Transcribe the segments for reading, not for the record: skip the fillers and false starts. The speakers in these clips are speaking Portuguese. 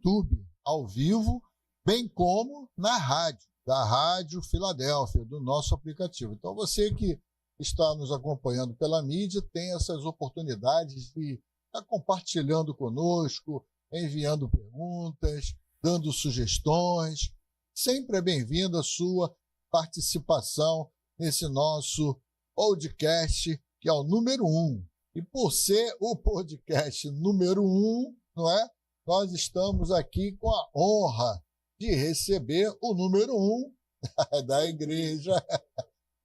YouTube ao vivo, bem como na rádio, da Rádio Filadélfia, do nosso aplicativo. Então, você que está nos acompanhando pela mídia tem essas oportunidades de estar compartilhando conosco, enviando perguntas, dando sugestões. Sempre é bem-vinda a sua participação nesse nosso podcast, que é o número 1. E por ser o podcast número 1, não é? Nós estamos aqui com a honra de receber o número 1 da igreja,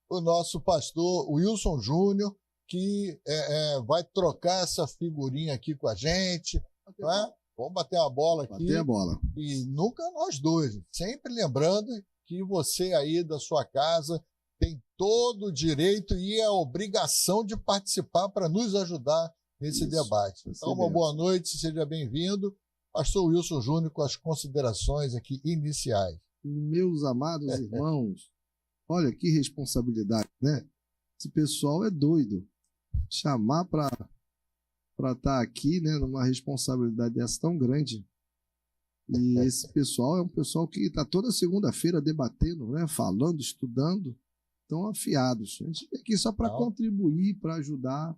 o nosso pastor Wilson Júnior, que vai trocar essa figurinha aqui com a gente, não é? Vamos bater a bola aqui. Bater a bola. E nunca nós dois. Sempre lembrando que você aí da sua casa tem todo o direito e a obrigação de participar para nos ajudar nesse debate. Então, uma boa noite, seja bem-vindo. Pastor Wilson Júnior com as considerações aqui iniciais. Meus amados irmãos, olha que responsabilidade, né? Esse pessoal é doido. Chamar para estar aqui, né, numa responsabilidade dessa tão grande. E esse pessoal é um pessoal que está toda segunda-feira debatendo, né, falando, estudando, estão afiados. A gente vem aqui só para contribuir, para ajudar,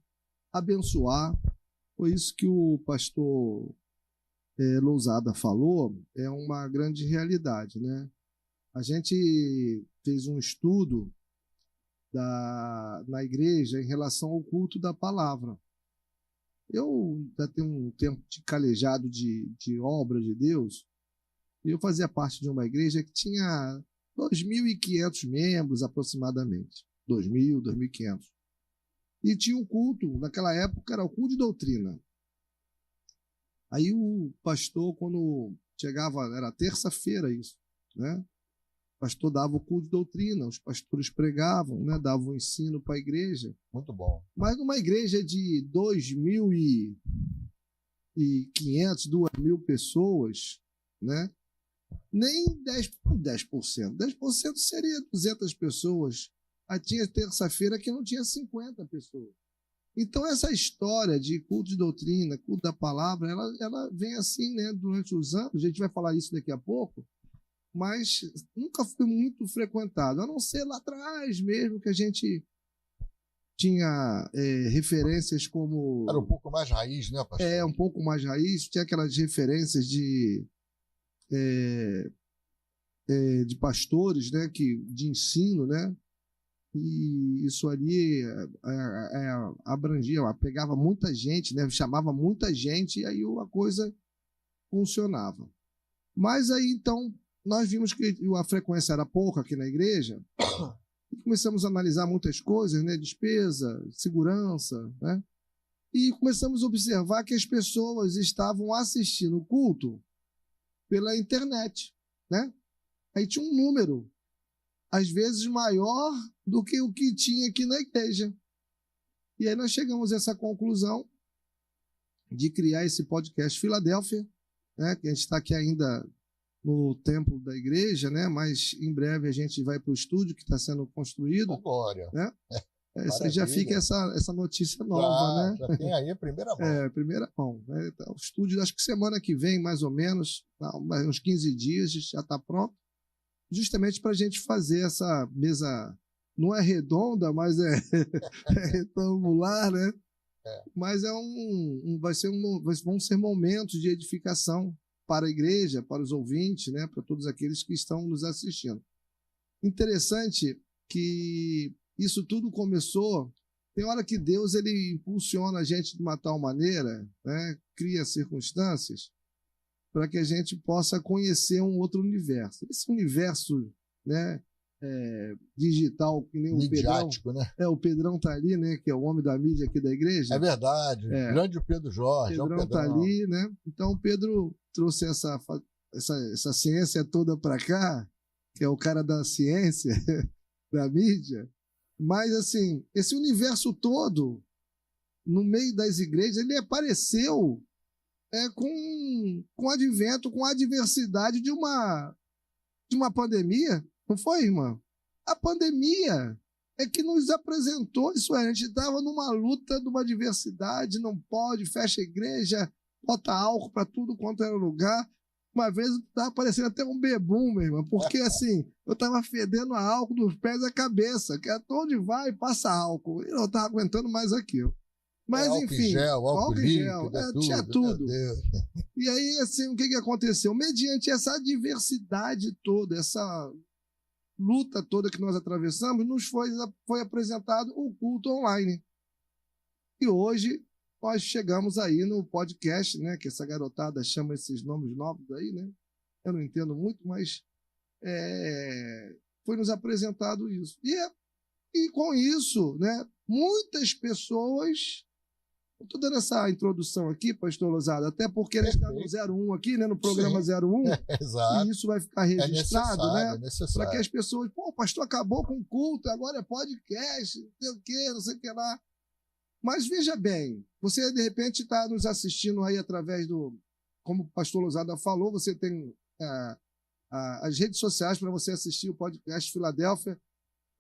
abençoar. Foi isso que o pastor Lousada falou, é uma grande realidade, né? A gente fez um estudo na igreja em relação ao culto da palavra. Eu já tenho um tempo de calejado de obra de Deus, e eu fazia parte de uma igreja que tinha 2.500 membros aproximadamente. 2.000, 2.500. E tinha um culto, naquela época era o culto de doutrina. Aí o pastor, quando chegava, era terça-feira isso, né? O pastor dava o culto de doutrina, os pastores pregavam, né? Davam o ensino para a igreja. Muito bom. Mas numa igreja de 2.500, 2.000 pessoas, né? Nem 10%. 10% seria 200 pessoas. Aí tinha terça-feira que não tinha 50 pessoas. Então, essa história de culto de doutrina, culto da palavra, ela vem assim, né, durante os anos. A gente vai falar isso daqui a pouco, mas nunca foi muito frequentado, a não ser lá atrás mesmo, que a gente tinha referências como... Era um pouco mais raiz, né, pastor? Um pouco mais raiz. Tinha aquelas referências de pastores, né, de ensino, né? E isso ali abrangia, pegava muita gente, né? Chamava muita gente, e aí a coisa funcionava. Mas aí, então, nós vimos que a frequência era pouca aqui na igreja, e começamos a analisar muitas coisas, né? Despesa, segurança, né? E começamos a observar que as pessoas estavam assistindo o culto pela internet, né? Aí tinha um número, às vezes maior do que o que tinha aqui na igreja. E aí nós chegamos a essa conclusão de criar esse podcast Filadélfia, né? Que a gente está aqui ainda no templo da igreja, né? Mas em breve a gente vai para o estúdio que está sendo construído. Glória. Né? Essa já fica essa notícia nova, né? Já tem aí a primeira mão. Primeira mão. Né? O estúdio, acho que semana que vem, mais ou menos, uns 15 dias, já está pronto. Justamente para a gente fazer essa mesa, não é redonda, mas é retangular, né? Mas vão ser momentos de edificação para a igreja, para os ouvintes, né? Para todos aqueles que estão nos assistindo. Interessante que isso tudo começou, tem hora que Deus ele impulsiona a gente de uma tal maneira, né? Cria circunstâncias para que a gente possa conhecer um outro universo. Esse universo, né, digital, que nem o Pedrão. Né? O Pedrão está ali, né, que é o homem da mídia aqui da igreja. É verdade, grande Pedro Jorge. Pedrão está ali, né? Então o Pedro trouxe essa ciência toda para cá, que é o cara da ciência, da mídia. Mas, assim, esse universo todo, no meio das igrejas, ele apareceu com o advento, com a adversidade de uma pandemia. Não foi, irmã? A pandemia é que nos apresentou isso. A gente estava numa luta de uma adversidade, não pode, fecha a igreja, bota álcool para tudo quanto era lugar. Uma vez eu tava parecendo até um bebum, meu irmão, porque assim, eu tava fedendo a álcool dos pés à cabeça, que é onde vai, passa álcool. E eu não tava aguentando mais aquilo. Mas, álcool enfim, em gel, álcool líquido, tinha tudo. E aí, assim, o que aconteceu? Mediante essa adversidade toda, essa luta toda que nós atravessamos, nos foi apresentado o culto online. E hoje nós chegamos aí no podcast, né? Que essa garotada chama esses nomes novos aí, né? Eu não entendo muito, mas foi nos apresentado isso. E com isso, né? Muitas pessoas. Estou dando essa introdução aqui, pastor Lozada, até porque ele está no 01 aqui, né? No programa 01. Exato. E isso vai ficar registrado, né? Para que as pessoas, o pastor acabou com o culto, agora é podcast, não sei o quê, não sei o que lá. Mas veja bem, você de repente está nos assistindo aí através do, como o pastor Lozada falou, você tem as redes sociais para você assistir o podcast Filadélfia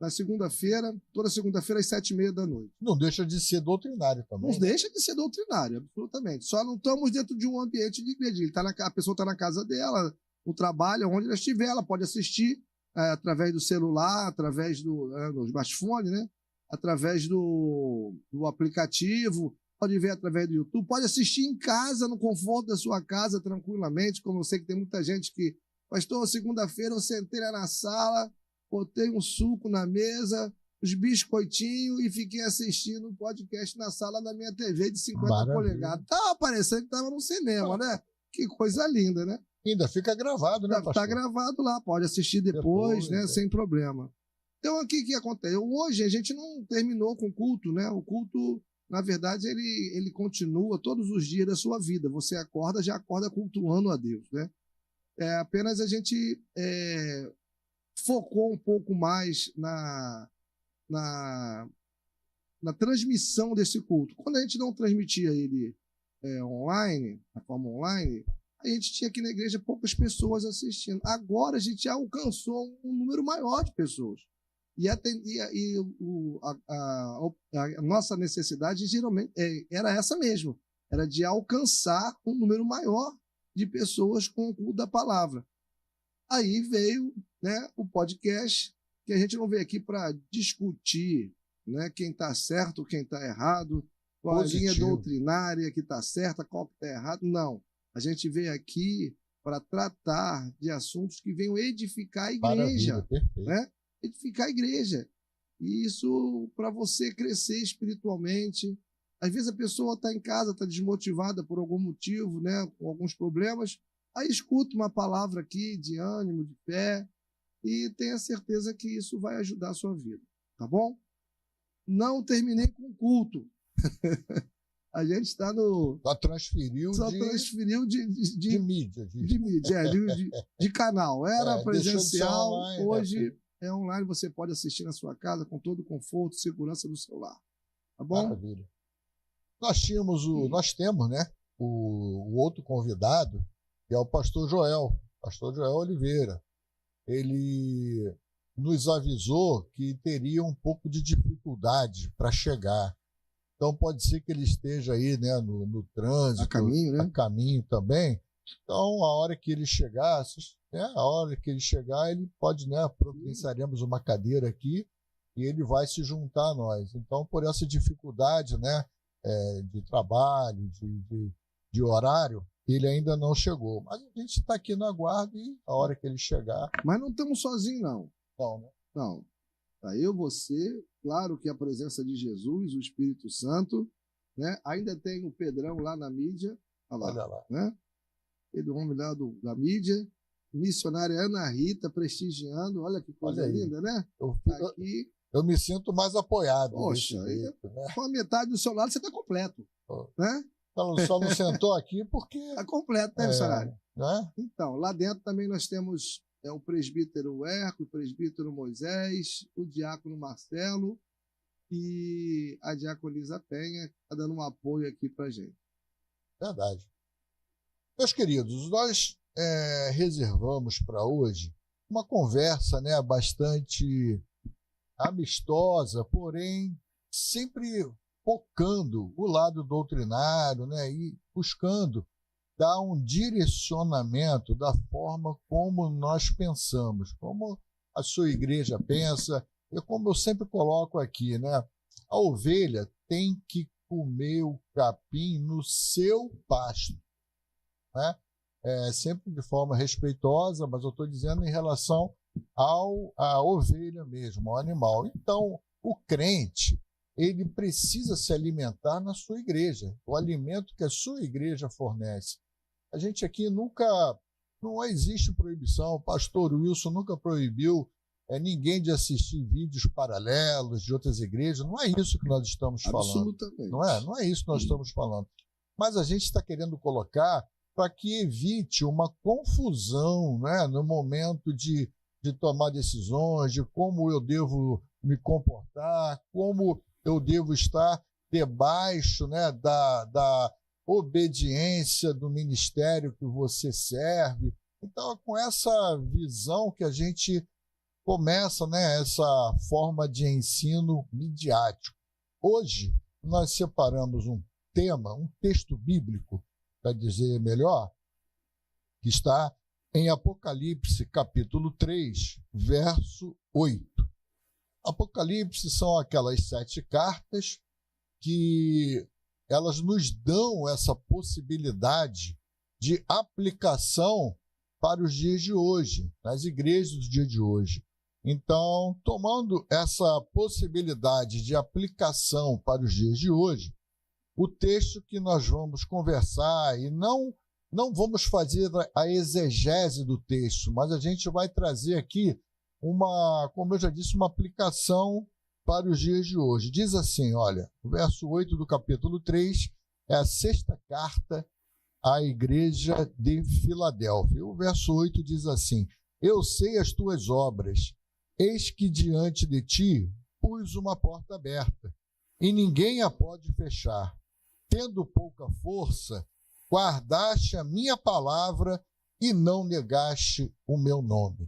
na segunda-feira, toda segunda-feira às 7h30 da noite. Não deixa de ser doutrinário também. Não deixa de ser doutrinário, absolutamente. Só não estamos dentro de um ambiente de igreja. A pessoa está na casa dela, no trabalho, onde ela estiver, ela pode assistir através do celular, através do smartphone, né? Através do aplicativo, pode ver através do YouTube, pode assistir em casa, no conforto da sua casa, tranquilamente, como eu sei que tem muita gente que, pastor, segunda-feira eu sentei lá na sala, botei um suco na mesa, os biscoitinhos e fiquei assistindo um podcast na sala da minha TV de 50 polegadas. Tava parecendo que tava no cinema, né? Que coisa linda, né? Ainda fica gravado, né, pastor? Tá gravado lá, pode assistir depois, né? Sem problema. Então, aqui o que acontece? Hoje a gente não terminou com o culto, né? O culto, na verdade, ele continua todos os dias da sua vida. Você acorda, já acorda cultuando a Deus, né? Apenas a gente focou um pouco mais na transmissão desse culto. Quando a gente não transmitia ele online, na forma online, a gente tinha aqui na igreja poucas pessoas assistindo. Agora a gente já alcançou um número maior de pessoas. E a nossa necessidade geralmente era essa mesmo, era de alcançar um número maior de pessoas com o culto da palavra. Aí veio, né, o podcast, que a gente não veio aqui para discutir, né, quem está certo, quem está errado, qual a linha doutrinária que está certa, qual que está errado. Não, a gente veio aqui para tratar de assuntos que venham edificar a igreja, né? Edificar a igreja. E isso para você crescer espiritualmente. Às vezes a pessoa está em casa, está desmotivada por algum motivo, né, com alguns problemas, aí escuta uma palavra aqui de ânimo, de fé, e tenha certeza que isso vai ajudar a sua vida, tá bom? Não terminei com o culto. A gente está no... Só transferiu de mídia. De canal. Era presencial, hoje é online, você pode assistir na sua casa com todo o conforto e segurança do celular. Tá bom? Maravilha. Nós temos, né, o outro convidado, que é o pastor Joel Oliveira. Ele nos avisou que teria um pouco de dificuldade para chegar. Então pode ser que ele esteja aí, né, no trânsito, a caminho também. Então, a hora que ele chegar, ele pode, né, providenciaremos uma cadeira aqui e ele vai se juntar a nós. Então, por essa dificuldade, né, de trabalho, de horário, ele ainda não chegou. Mas a gente está aqui no aguardo e a hora que ele chegar... Mas não estamos sozinhos, não. Não, né? Não. Tá eu, você, claro que a presença de Jesus, o Espírito Santo, né? Ainda tem o Pedrão lá na mídia. Olha lá. Né? Pedro, homem lá da mídia. Missionária Ana Rita prestigiando. Olha que coisa linda, né? Aqui. Eu me sinto mais apoiado. Poxa, com a metade do seu lado você está completo. Né? Só não sentou aqui porque... Está completo, né, missionário? Né? Então, lá dentro também nós temos o presbítero Herco, o presbítero Moisés, o diácono Marcelo e a diaconisa Penha, que está dando um apoio aqui para a gente. Verdade. Meus queridos, nós reservamos para hoje uma conversa, né, bastante amistosa, porém sempre focando o lado doutrinário, né, e buscando dar um direcionamento da forma como nós pensamos, como a sua igreja pensa, e como eu sempre coloco aqui, né? A ovelha tem que comer o capim no seu pasto, né? Sempre de forma respeitosa, mas eu estou dizendo em relação à ovelha mesmo, ao animal. Então, o crente, ele precisa se alimentar na sua igreja, o alimento que a sua igreja fornece. A gente aqui não existe proibição, o pastor Wilson nunca proibiu ninguém de assistir vídeos paralelos de outras igrejas, não é isso que nós estamos falando. Absolutamente. Não é isso que nós estamos falando. Mas a gente está querendo colocar para que evite uma confusão, né, no momento de tomar decisões, de como eu devo me comportar, como eu devo estar debaixo, né, da obediência do ministério que você serve. Então, é com essa visão que a gente começa, né, essa forma de ensino midiático. Hoje, nós separamos um tema, um texto bíblico, para dizer melhor, que está em Apocalipse, capítulo 3, verso 8. Apocalipse são aquelas 7 cartas que elas nos dão essa possibilidade de aplicação para os dias de hoje, nas igrejas dos dias de hoje. Então, tomando essa possibilidade de aplicação para os dias de hoje, o texto que nós vamos conversar, e não vamos fazer a exegese do texto, mas a gente vai trazer aqui como eu já disse, uma aplicação para os dias de hoje. Diz assim, olha, o verso 8 do capítulo 3 é a 6ª carta à igreja de Filadélfia. O verso 8 diz assim: eu sei as tuas obras, eis que diante de ti pus uma porta aberta, e ninguém a pode fechar. Tendo pouca força, guardaste a minha palavra e não negaste o meu nome.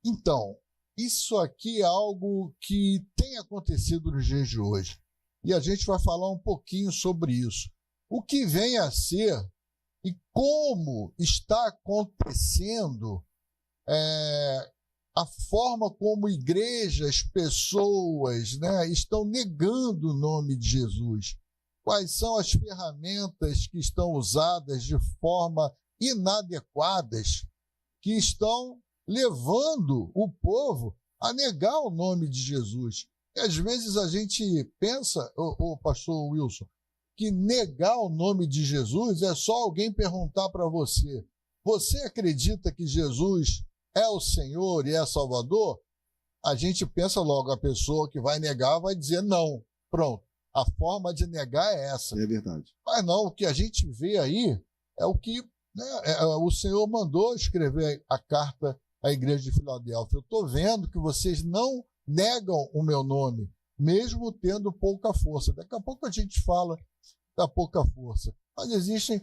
Então, isso aqui é algo que tem acontecido nos dias de hoje. E a gente vai falar um pouquinho sobre isso. O que vem a ser e como está acontecendo a forma como igrejas, pessoas, né, estão negando o nome de Jesus. Quais são as ferramentas que estão usadas de forma inadequadas, que estão levando o povo a negar o nome de Jesus. E às vezes a gente pensa, o pastor Wilson, que negar o nome de Jesus é só alguém perguntar para você: você acredita que Jesus é o Senhor e é Salvador? A gente pensa logo, a pessoa que vai negar vai dizer não. Pronto. A forma de negar é essa. É verdade. Mas não, o que a gente vê aí é o que, né, o Senhor mandou escrever a carta à igreja de Filadélfia. Eu estou vendo que vocês não negam o meu nome, mesmo tendo pouca força. Daqui a pouco a gente fala da pouca força. Mas existem,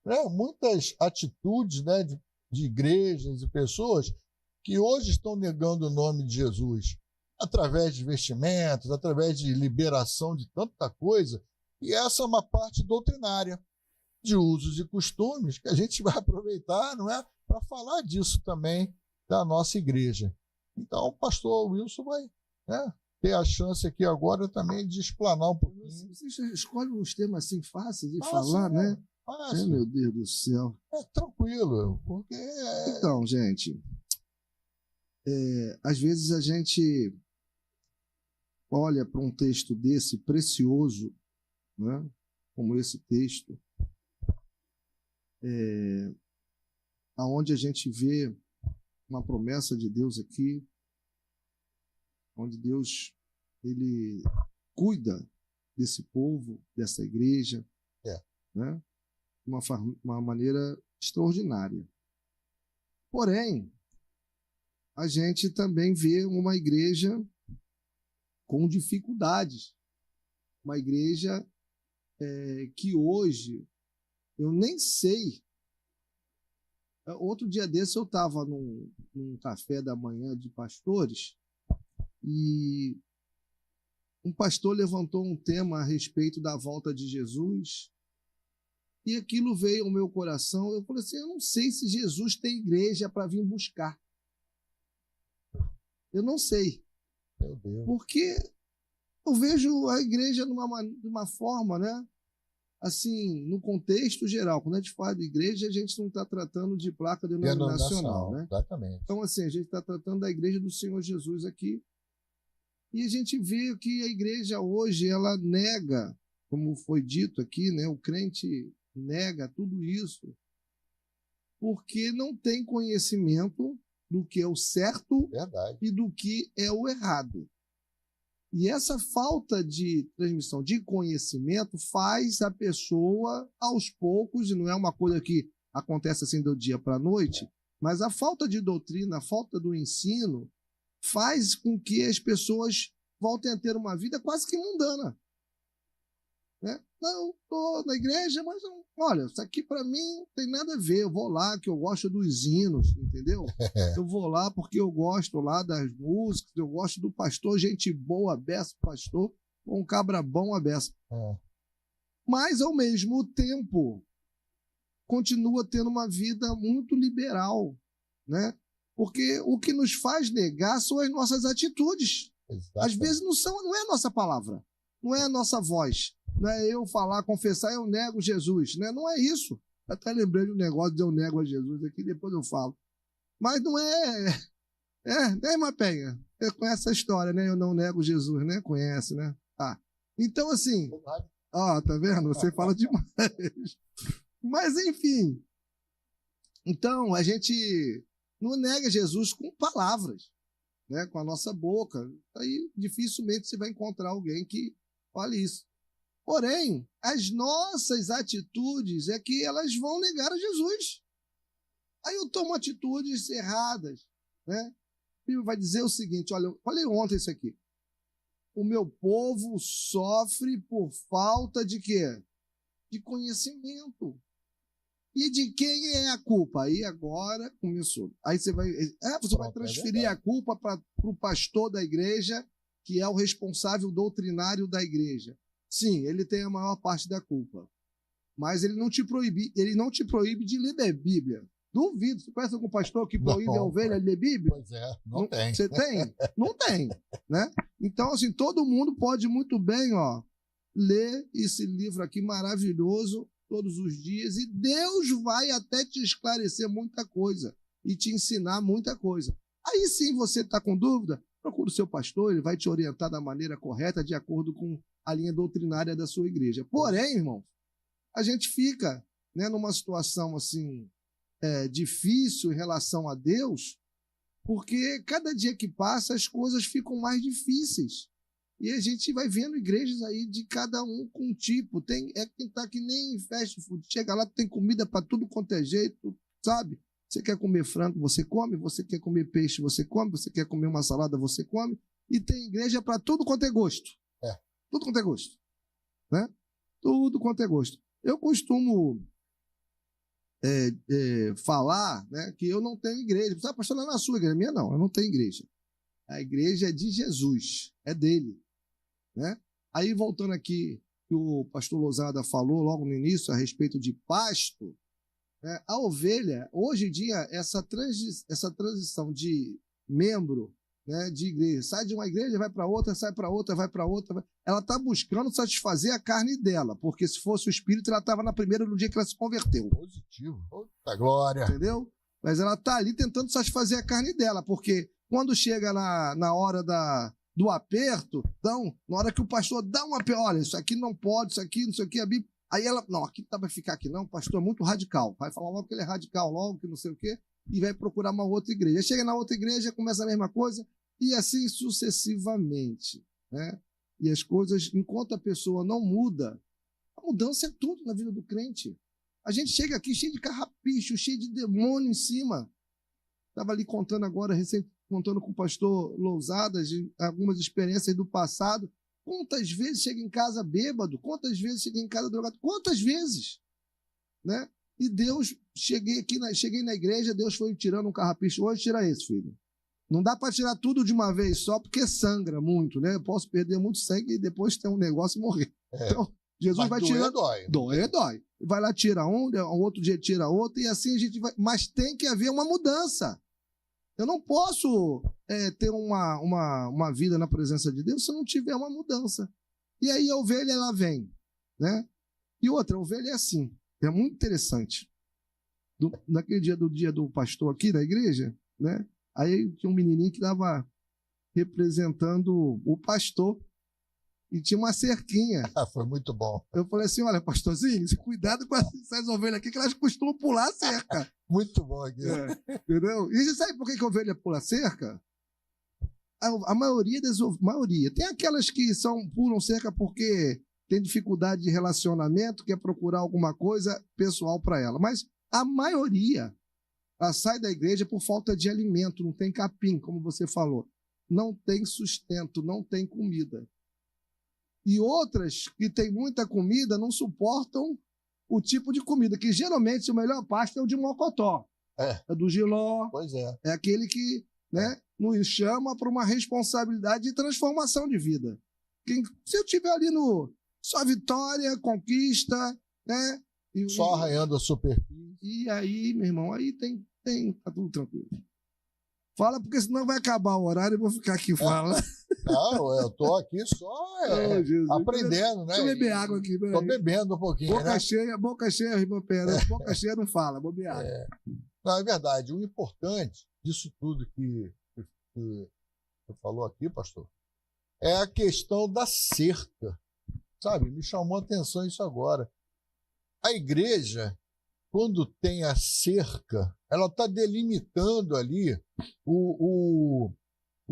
né, muitas atitudes, né, de igrejas e pessoas que hoje estão negando o nome de Jesus, através de vestimentas, através de liberação de tanta coisa. E essa é uma parte doutrinária de usos e costumes que a gente vai aproveitar, não é, para falar disso também da nossa igreja. Então, o pastor Wilson vai, né, ter a chance aqui agora também de explanar um pouquinho. Você escolhe uns temas assim fáceis de falar, né? Fácil. Meu Deus do céu. Tranquilo, porque... Então, gente, às vezes a gente olha para um texto desse precioso, né, como esse texto, aonde a gente vê uma promessa de Deus aqui, onde Deus ele cuida desse povo, dessa igreja, né, de uma maneira extraordinária. Porém, a gente também vê uma igreja com dificuldades, uma igreja que hoje eu nem sei. Outro dia desse eu estava num café da manhã de pastores e um pastor levantou um tema a respeito da volta de Jesus E aquilo veio ao meu coração. Eu falei assim, eu não sei se Jesus tem igreja para vir buscar. Eu não sei. Meu Deus. Porque eu vejo a igreja de uma forma, né? Assim, no contexto geral. Quando a gente fala de igreja, a gente não está tratando de placa denominacional, né? Exatamente. Então, assim, a gente está tratando da igreja do Senhor Jesus aqui. E a gente vê que a igreja hoje, ela nega, como foi dito aqui, né? O crente nega tudo isso porque não tem conhecimento do que é o certo Verdade. e do que é o errado. E essa falta de transmissão de conhecimento faz a pessoa, aos poucos, e não é uma coisa que acontece assim do dia para a noite, mas a falta de doutrina, a falta do ensino, faz com que as pessoas voltem a ter uma vida quase que mundana. Né? Não, estou na igreja, mas não, olha, isso aqui para mim não tem nada a ver. Eu vou lá que eu gosto dos hinos, entendeu? Eu vou lá porque eu gosto lá das músicas, eu gosto do pastor, gente boa, beça pastor, um cabra bom, a beça. Mas, ao mesmo tempo, continua tendo uma vida muito liberal, né? Porque o que nos faz negar são as nossas atitudes. Exatamente. Às vezes não é a nossa palavra, não é a nossa voz. Não é eu falar, confessar, eu nego Jesus. Né? Não é isso. Até lembrei de um negócio de eu nego a Jesus aqui, depois eu falo. Mas não é... né, Mapenha? Você conhece essa história, né? Eu não nego Jesus, né? Conhece, né? Ah. Então, assim... tá vendo? Você fala demais. Mas, enfim. Então, a gente não nega Jesus com palavras, né? Com a nossa boca. Aí, dificilmente você vai encontrar alguém que fale isso. Porém, as nossas atitudes é que elas vão negar a Jesus. Aí eu tomo atitudes erradas, né? A Bíblia vai dizer o seguinte, olha, eu falei ontem isso aqui. O meu povo sofre por falta de quê? De conhecimento. E de quem é a culpa? Aí agora começou. Aí você vai transferir a culpa para o pastor da igreja, que é o responsável doutrinário da igreja. Sim, ele tem a maior parte da culpa. Mas ele não te proíbe de ler a Bíblia. Duvido. Você conhece algum pastor que proíbe a ovelha de ler Bíblia? Pois é, não tem. Você tem? Não tem. Né? Então, assim, todo mundo pode muito bem ler esse livro aqui maravilhoso todos os dias e Deus vai até te esclarecer muita coisa e te ensinar muita coisa. Aí sim, você está com dúvida? Procura o seu pastor, ele vai te orientar da maneira correta, de acordo com a linha doutrinária da sua igreja. Porém, irmão, a gente fica, né, numa situação assim difícil em relação a Deus, porque cada dia que passa as coisas ficam mais difíceis. E a gente vai vendo igrejas aí de cada um com um tipo. Quem tá que nem fast food. Chega lá, tem comida para tudo quanto é jeito, sabe? Você quer comer frango, você come. Você quer comer peixe, você come. Você quer comer uma salada, você come. E tem igreja para tudo quanto é gosto. Tudo quanto é gosto. Né? Tudo quanto é gosto. Eu costumo falar, né, que eu não tenho igreja. Você pastor lá na sua igreja. A minha não, eu não tenho igreja. A igreja é de Jesus, é dele. Né? Aí, voltando aqui, que o pastor Lousada falou logo no início a respeito de pasto, né? A ovelha, hoje em dia, essa transição de membro, né, de igreja, sai de uma igreja, vai para outra, sai para outra, vai para outra, ela está buscando satisfazer a carne dela, porque se fosse o espírito, ela estava na primeira no dia que ela se converteu. Positivo, da glória. Entendeu? Mas ela está ali tentando satisfazer a carne dela, porque quando chega na hora do aperto, então, na hora que o pastor dá um aperto, olha, isso aqui não pode, isso aqui, não sei o que, a Bíblia. Aí ela, não, aqui não dá para ficar aqui não, o pastor é muito radical. Vai falar logo que ele é radical, logo que não sei o quê, e vai procurar uma outra igreja. Aí chega na outra igreja, começa a mesma coisa, e assim sucessivamente. Né? E as coisas, enquanto a pessoa não muda, a mudança é tudo na vida do crente. A gente chega aqui cheio de carrapicho, cheio de demônio em cima. Estava ali contando agora, contando com o pastor Lousada, algumas experiências do passado. Quantas vezes chega em casa bêbado? Quantas vezes chega em casa drogado? Quantas vezes? Né? E Deus, cheguei na igreja, Deus foi tirando um carrapicho. Hoje tira esse, filho. Não dá para tirar tudo de uma vez só, porque sangra muito, né? Eu posso perder muito sangue e depois ter um negócio e morrer. Então, Jesus Mas vai doer tirando. dói. Dói. Vai lá, tira um outro dia tira outro, e assim a gente vai. Mas tem que haver uma mudança. Eu não posso ter uma vida na presença de Deus se eu não tiver uma mudança. E aí a ovelha, ela vem, né? E outra, a ovelha é assim. É muito interessante. Naquele dia do pastor aqui na igreja, né? Aí tinha um menininho que estava representando o pastor e tinha uma cerquinha. Foi muito bom. Eu falei assim, olha, pastorzinho, cuidado com essas ovelhas aqui, que elas costumam pular a cerca. Muito bom aqui. Entendeu? E você sabe por que a ovelha pula a cerca? A maioria das maioria. Tem aquelas que pulam cerca porque tem dificuldade de relacionamento, quer procurar alguma coisa pessoal para ela. Mas a maioria, ela sai da igreja por falta de alimento, não tem capim, como você falou. Não tem sustento, não tem comida. E outras que têm muita comida não suportam o tipo de comida, que geralmente o melhor pasto é o de mocotó. É do jiló. Pois é. É aquele que, né, nos chama para uma responsabilidade de transformação de vida. Se eu estiver ali só vitória, conquista, né? Só arranhando a superfície. E aí, meu irmão, aí tá tudo tranquilo. Fala, porque senão vai acabar o horário e eu vou ficar aqui falando. Não, eu tô aqui só aprendendo, né? Deixa eu beber água aqui. Tô bebendo um pouquinho. Boca cheia, irmão Pera. Boca cheia não fala, vou beber água. Não, é verdade. O importante disso tudo que você falou aqui, pastor, é a questão da cerca. Sabe? Me chamou a atenção isso agora. A igreja, quando tem a cerca, ela está delimitando ali o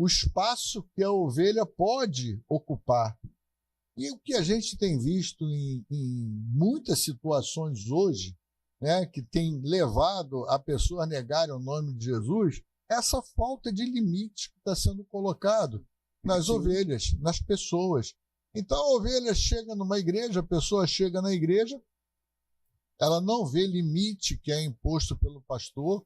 espaço que a ovelha pode ocupar. E o que a gente tem visto em muitas situações hoje, né, que tem levado a pessoa a negarem o nome de Jesus, é essa falta de limite que está sendo colocado nas ovelhas, nas pessoas. Então a ovelha chega numa igreja, a pessoa chega na igreja, ela não vê limite que é imposto pelo pastor,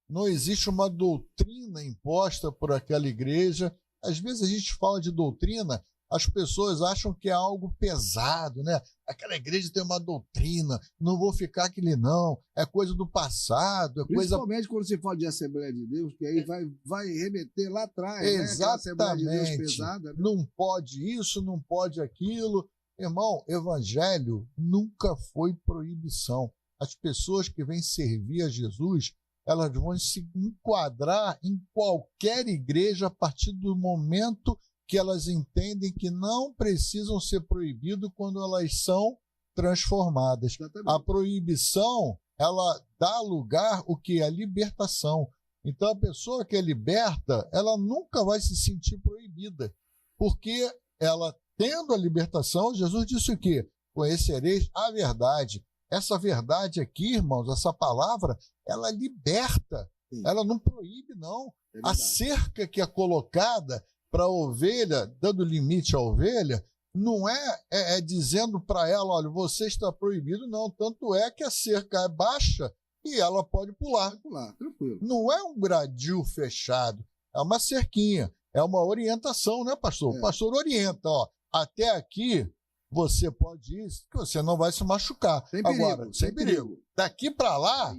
não existe uma doutrina imposta por aquela igreja. Às vezes a gente fala de doutrina, as pessoas acham que é algo pesado, né? Aquela igreja tem uma doutrina, não vou ficar aquele não, é coisa do passado. Principalmente quando se fala de Assembleia de Deus, que aí vai remeter lá atrás. Exatamente. Né? Assembleia de Deus pesada, né? Não pode isso, não pode aquilo. Irmão, evangelho nunca foi proibição. As pessoas que vêm servir a Jesus, elas vão se enquadrar em qualquer igreja a partir do momento que elas entendem que não precisam ser proibidas quando elas são transformadas. Exatamente. A proibição, ela dá lugar o que? A libertação. Então, a pessoa que é liberta, ela nunca vai se sentir proibida, porque ela, tendo a libertação, Jesus disse o quê? Conhecereis a verdade. Essa verdade aqui, irmãos, essa palavra, ela liberta. Sim. Ela não proíbe, não. A cerca que é colocada para a ovelha, dando limite à ovelha, não é dizendo para ela, olha, você está proibido, não. Tanto é que a cerca é baixa e ela pode pular. Pode pular, tranquilo. Não é um gradil fechado, é uma cerquinha, é uma orientação, né, pastor? O pastor orienta, ó, até aqui você pode ir, que você não vai se machucar. Sem perigo, agora, sem perigo. Daqui para lá,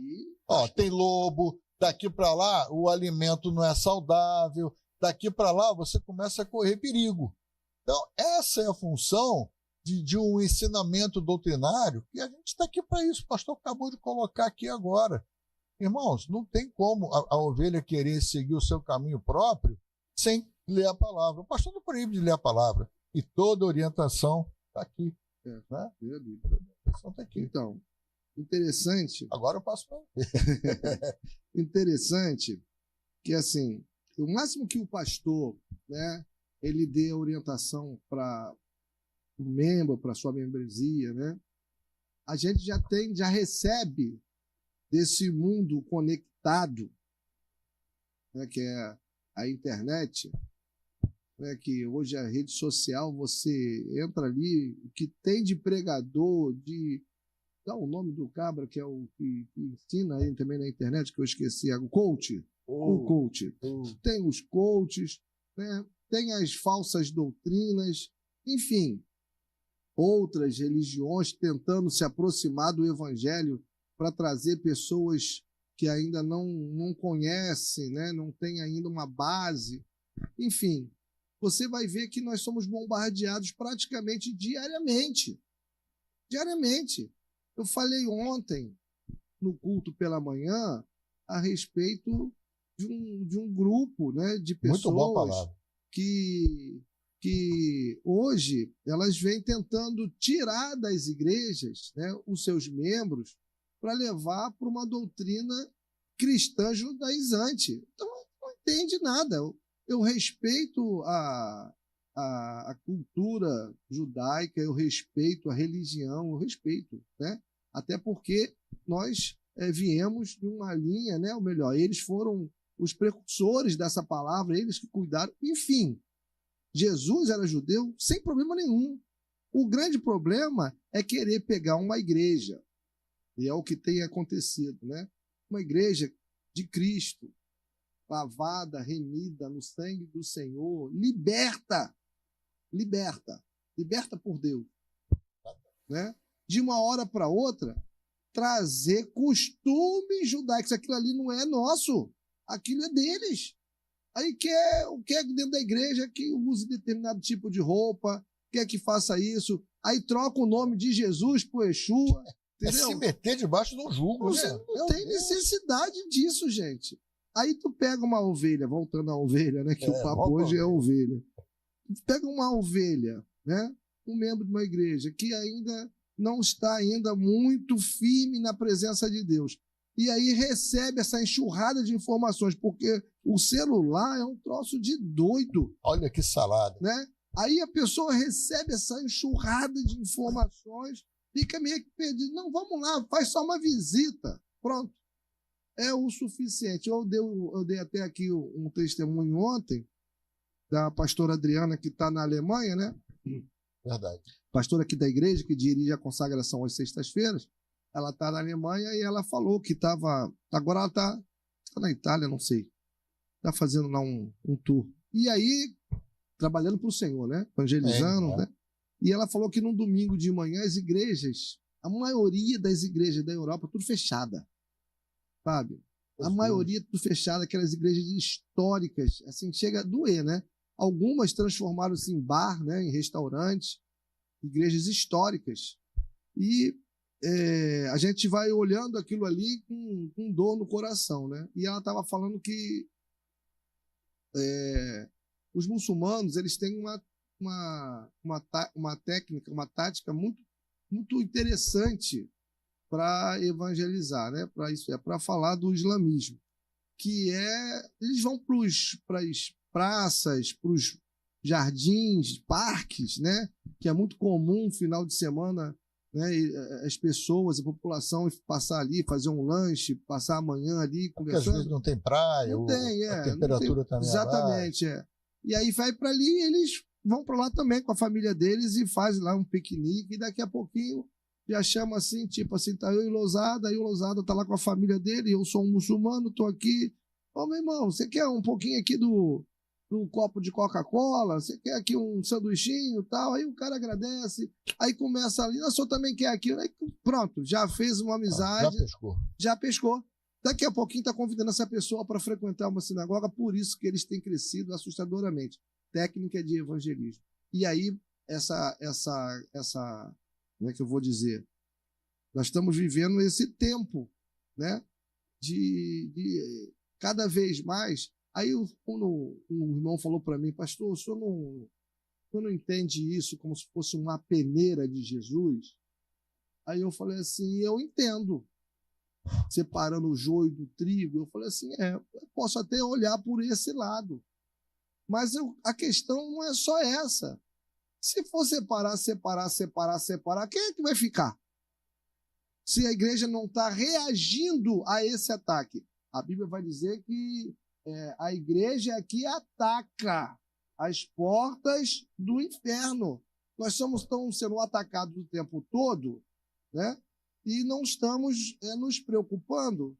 tem lobo, daqui para lá o alimento não é saudável, daqui para lá você começa a correr perigo. Então, essa é a função de um ensinamento doutrinário, e a gente está aqui para isso. O pastor acabou de colocar aqui agora. Irmãos, não tem como a ovelha querer seguir o seu caminho próprio sem ler a palavra. O pastor não proíbe de ler a palavra. E toda orientação está aqui. Né? A orientação está aqui. Então, interessante. Agora eu passo para interessante que, assim, o máximo que o pastor, né, ele dê orientação para o membro, para a sua membresia, né, a gente já recebe desse mundo conectado, né, que é a internet, né, que hoje a rede social, você entra ali, o que tem de pregador, dá o nome do cabra, que é o que ensina aí também na internet, que eu esqueci, o coach. O coach. Tem os coaches, né? Tem as falsas doutrinas, enfim. outras religiões tentando se aproximar do evangelho para trazer pessoas que ainda não conhecem, né? Não tem ainda uma base. Enfim, você vai ver que nós somos bombardeados praticamente diariamente. Diariamente. Eu falei ontem, no culto pela manhã, a respeito de um grupo, né, de pessoas que hoje elas vêm tentando tirar das igrejas, né, os seus membros para levar para uma doutrina cristã judaizante. Então, não entende nada. Eu respeito a cultura judaica, eu respeito a religião, eu respeito, né? Até porque nós viemos de uma linha, né? Ou melhor, eles foram os precursores dessa palavra, eles que cuidaram. Enfim, Jesus era judeu sem problema nenhum. O grande problema é querer pegar uma igreja, e é o que tem acontecido, né? Uma igreja de Cristo, lavada, remida no sangue do Senhor, liberta por Deus, né? De uma hora para outra, trazer costumes judaicos. Aquilo ali não é nosso, aquilo é deles. Aí quer dentro da igreja que use determinado tipo de roupa, quer que faça isso, aí troca o nome de Jesus por Yeshua. Entendeu? É se meter debaixo de um jugo, né? Não tem necessidade disso, gente. Aí tu pega uma ovelha, voltando à ovelha, né? Que o papo hoje é ovelha. Pega uma ovelha, né? Um membro de uma igreja que ainda não está ainda muito firme na presença de Deus. E aí recebe essa enxurrada de informações, porque o celular é um troço de doido. Olha que salada. Né? Aí a pessoa recebe essa enxurrada de informações, fica meio que perdido. Não, vamos lá, faz só uma visita. Pronto. É o suficiente. Eu dei até aqui um testemunho ontem da pastora Adriana, que está na Alemanha, né? Verdade. Pastora aqui da igreja, que dirige a consagração às sextas-feiras. Ela está na Alemanha e ela falou que estava... Agora ela está na Itália, não sei. Está fazendo lá um tour. E aí, trabalhando para o Senhor, né? Evangelizando, né? E ela falou que num domingo de manhã as igrejas, a maioria das igrejas da Europa, tudo fechada. Sabe? A maioria tudo fechada, aquelas igrejas históricas, assim, chega a doer, né? Algumas transformaram-se em bar, né? Em restaurantes, igrejas históricas. E a gente vai olhando aquilo ali com dor no coração, né? E ela estava falando que os muçulmanos, eles têm uma técnica, uma tática muito, muito interessante para evangelizar, né? Para isso, para falar do islamismo, que eles vão para as praças, para os jardins, parques, né? Que é muito comum final de semana, né? As pessoas, a população passar ali, fazer um lanche, passar a manhã ali conversando. Porque às vezes não tem praia, não tem, a temperatura também exatamente, E aí vai para ali, eles vão para lá também com a família deles e fazem lá um piquenique, e daqui a pouquinho já chama assim, tipo assim, tá eu e Lousada, aí o Lousada tá lá com a família dele, eu sou um muçulmano, tô aqui. Ô, meu irmão, você quer um pouquinho aqui do copo de Coca-Cola? Você quer aqui um sanduichinho e tal? Aí o cara agradece, aí começa ali, o senhor também quer aquilo? Aí pronto, já fez uma amizade. Já pescou. Daqui a pouquinho está convidando essa pessoa para frequentar uma sinagoga, por isso que eles têm crescido assustadoramente. Técnica de evangelismo. E aí, como é que eu vou dizer? Nós estamos vivendo esse tempo, né? De cada vez mais. Aí, quando um irmão falou para mim, pastor, o senhor não entende isso como se fosse uma peneira de Jesus? Aí eu falei assim, eu entendo. Separando o joio do trigo, eu falei assim, eu posso até olhar por esse lado. Mas a questão não é só essa. Se for separar, quem é que vai ficar? Se a igreja não está reagindo a esse ataque. A Bíblia vai dizer que a igreja é que ataca as portas do inferno. Nós estamos sendo atacados o tempo todo, né? E não estamos nos preocupando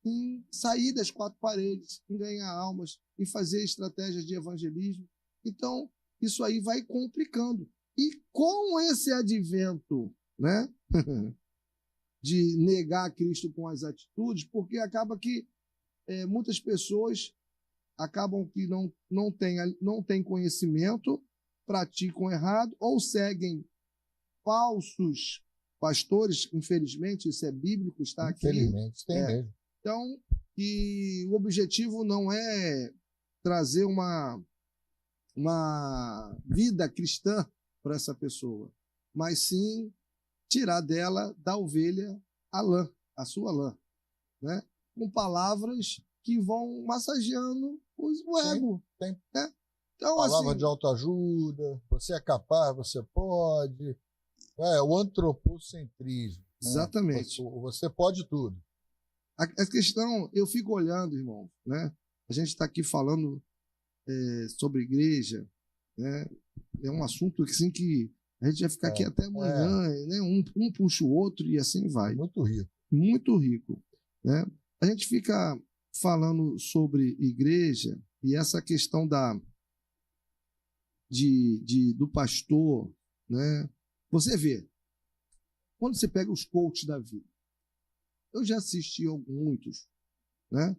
em sair das quatro paredes, em ganhar almas, em fazer estratégias de evangelismo. Então, isso aí vai complicando. E com esse advento, né, de negar Cristo com as atitudes, porque acaba que muitas pessoas acabam que não têm conhecimento, praticam errado ou seguem falsos pastores, infelizmente, isso é bíblico, está aqui. Infelizmente, tem mesmo. Então, e o objetivo não é trazer uma vida cristã para essa pessoa, mas sim tirar dela, da ovelha, a sua lã, né? Com palavras que vão massageando o ego. Tem né? Então, palavra assim, de autoajuda, você é capaz, você pode. O antropocentrismo. Exatamente. Né? Você pode tudo. A questão, eu fico olhando, irmão, né? A gente está aqui falando sobre igreja, né? É um assunto assim, que a gente vai ficar aqui até amanhã, né? Um puxa o outro e assim vai. Muito rico. Muito rico. Né? A gente fica falando sobre igreja e essa questão do pastor, né? Você vê, quando você pega os coaches da vida, eu já assisti muitos, né?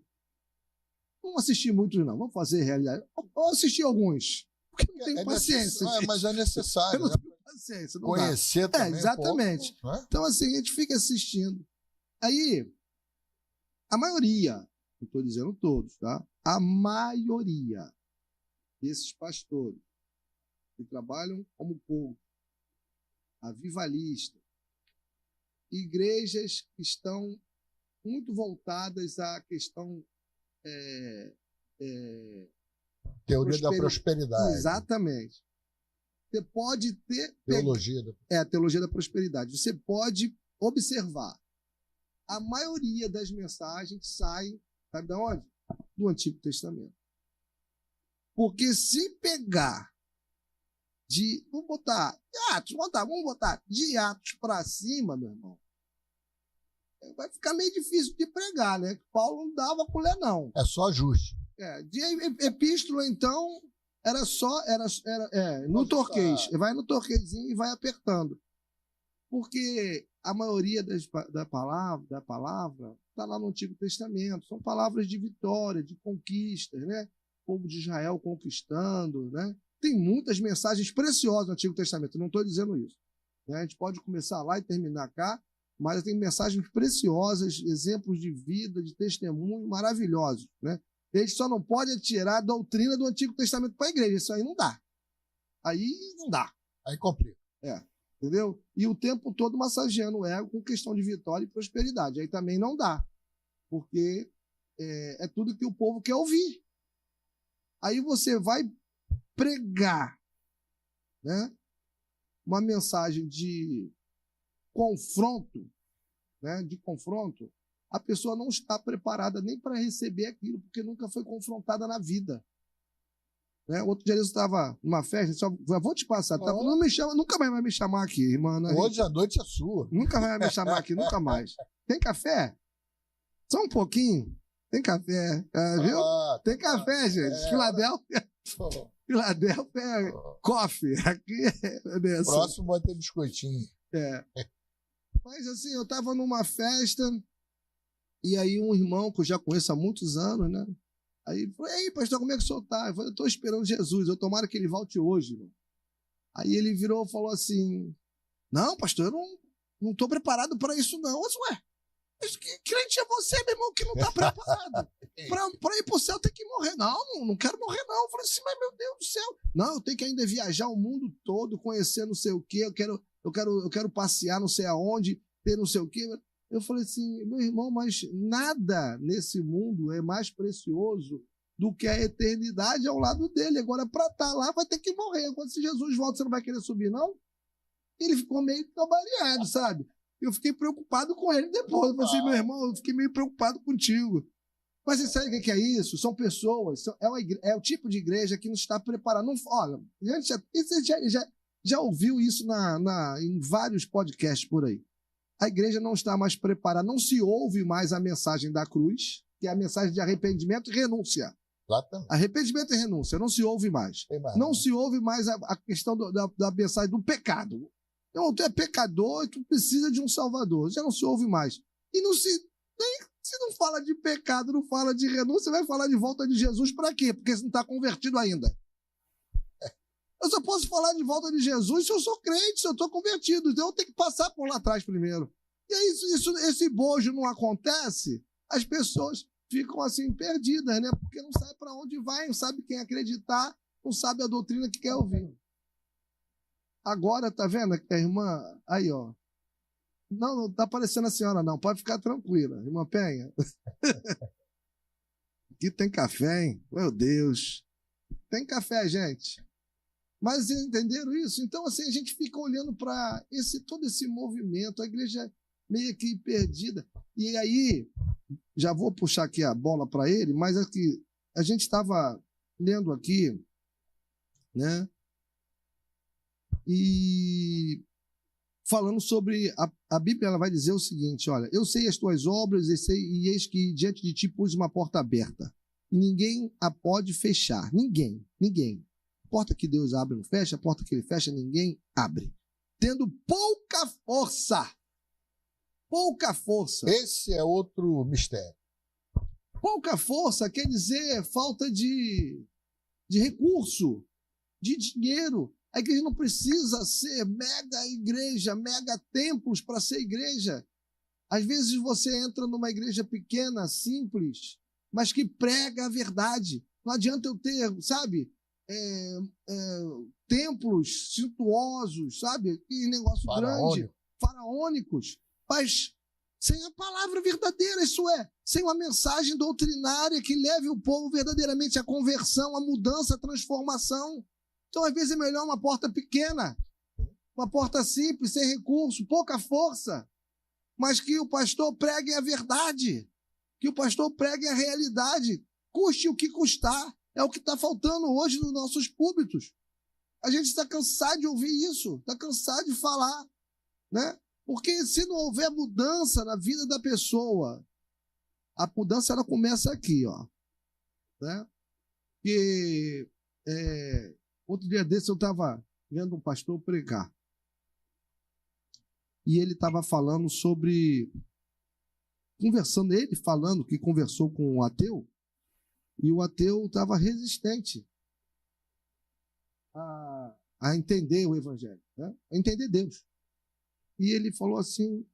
Não assisti muitos, não. Vamos fazer realidade. Eu assisti alguns, porque não tenho paciência. Mas é necessário. Eu não tenho paciência. Não conhecer dá. também. Exatamente. Um pouco, né? Então, assim, a gente fica assistindo. Aí, a maioria, não estou dizendo todos, tá? A maioria desses pastores que trabalham como coach, avivalistas, igrejas que estão muito voltadas à questão teoria da prosperidade. Exatamente. Você pode ter a teologia da prosperidade. Você pode observar a maioria das mensagens saem, sabe de onde? Do Antigo Testamento. Porque se pegar vamos botar de Atos para cima, meu irmão, vai ficar meio difícil de pregar, né? Paulo não dava colher, não. É só ajuste. De epístola, então, era no torquês. Vai no torquezinho e vai apertando. Porque a maioria da palavra está lá no Antigo Testamento. São palavras de vitória, de conquistas, né? O povo de Israel conquistando, né? Tem muitas mensagens preciosas no Antigo Testamento, não estou dizendo isso. A gente pode começar lá e terminar cá, mas tem mensagens preciosas, exemplos de vida, de testemunho maravilhosos. Né? A gente só não pode tirar a doutrina do Antigo Testamento para a igreja, isso aí não dá. Aí não dá. Aí complica. Entendeu? E o tempo todo massageando o ego com questão de vitória e prosperidade. Aí também não dá, porque é tudo que o povo quer ouvir. Aí você vai pregar, né, uma mensagem de confronto, né, a pessoa não está preparada nem para receber aquilo, porque nunca foi confrontada na vida. Né? Outro dia eu estava numa festa, só vou te passar, tá? Não me chama, nunca mais vai me chamar aqui, irmã. Hoje a noite é sua. Nunca vai me chamar aqui, nunca mais. Tem café? Só um pouquinho. Tem café, viu? Tem café, gente. Filadélfia. Filadélfia coffee. Aqui é dessa. Próximo vai ter biscoitinho. Mas assim, eu estava numa festa e aí um irmão que eu já conheço há muitos anos, né? Aí falou, ei, pastor, como é que o senhor tá? Eu falei, eu estou esperando Jesus, eu tomara que ele volte hoje. Irmão. Aí ele virou e falou assim, não, pastor, eu não estou preparado para isso não. Mas, ué, mas que crente é você, meu irmão, que não está preparado? Para ir para o céu tem que morrer. Não quero morrer não. Eu falei assim, mas meu Deus do céu. Não, eu tenho que ainda viajar o mundo todo, conhecer não sei o quê, eu quero passear não sei aonde, ter não sei o quê. Eu falei assim, meu irmão, mas nada nesse mundo é mais precioso do que a eternidade ao lado dele. Agora, para estar lá, vai ter que morrer. Quando se Jesus volta, você não vai querer subir, não? Ele ficou meio trabalhado, sabe? Eu fiquei preocupado com ele depois. Eu falei assim, meu irmão, eu fiquei meio preocupado contigo. Mas você sabe o que é isso? São pessoas, é o tipo de igreja que não está preparada. Olha, você já ouviu isso em vários podcasts por aí. A igreja não está mais preparada, não se ouve mais a mensagem da cruz, que é a mensagem de arrependimento e renúncia. Exatamente. Arrependimento e renúncia, não se ouve mais. Não se ouve mais a questão da mensagem do pecado. Então, tu é pecador e tu precisa de um salvador. Já não se ouve mais. E não se não fala de pecado, não fala de renúncia, vai falar de volta de Jesus para quê? Porque você não está convertido ainda. Eu só posso falar de volta de Jesus se eu sou crente, se eu estou convertido. Então eu tenho que passar por lá atrás primeiro. E aí, esse bojo não acontece, as pessoas ficam assim perdidas, né? Porque não sabe para onde vai, não sabe quem acreditar, não sabe a doutrina que quer ouvir. Agora, tá vendo que a irmã, aí ó, não tá aparecendo a senhora não, pode ficar tranquila, irmã Penha. Aqui tem café, hein? Meu Deus. Tem café, gente. Mas entenderam isso? Então, assim, a gente fica olhando para todo esse movimento, a igreja meio que perdida. E aí, já vou puxar aqui a bola para ele, mas aqui, a gente estava lendo aqui, né? E falando sobre a Bíblia, ela vai dizer o seguinte: olha, eu sei as tuas obras e eis que diante de ti pus uma porta aberta. E ninguém a pode fechar. Ninguém. A porta que Deus abre não fecha, a porta que ele fecha ninguém abre. Tendo pouca força. Pouca força. Esse é outro mistério. Pouca força quer dizer falta de recurso, de dinheiro. A igreja não precisa ser mega igreja, mega templos para ser igreja. Às vezes você entra numa igreja pequena, simples, mas que prega a verdade. Não adianta eu ter, sabe, templos suntuosos, sabe, que negócio grande, faraônicos, mas sem a palavra verdadeira, isso é, sem uma mensagem doutrinária que leve o povo verdadeiramente à conversão, à mudança, à transformação. Então, às vezes, é melhor uma porta pequena, uma porta simples, sem recurso, pouca força, mas que o pastor pregue a verdade, que o pastor pregue a realidade, custe o que custar. É o que está faltando hoje nos nossos púlpitos. A gente está cansado de ouvir isso, está cansado de falar, né? Porque se não houver mudança na vida da pessoa, a mudança ela começa aqui, ó, né? Que outro dia desse eu estava vendo um pastor pregar. E ele estava falando sobre... ele falando que conversou com um ateu, e o ateu estava resistente a entender o evangelho, né? A entender Deus. E ele falou assim,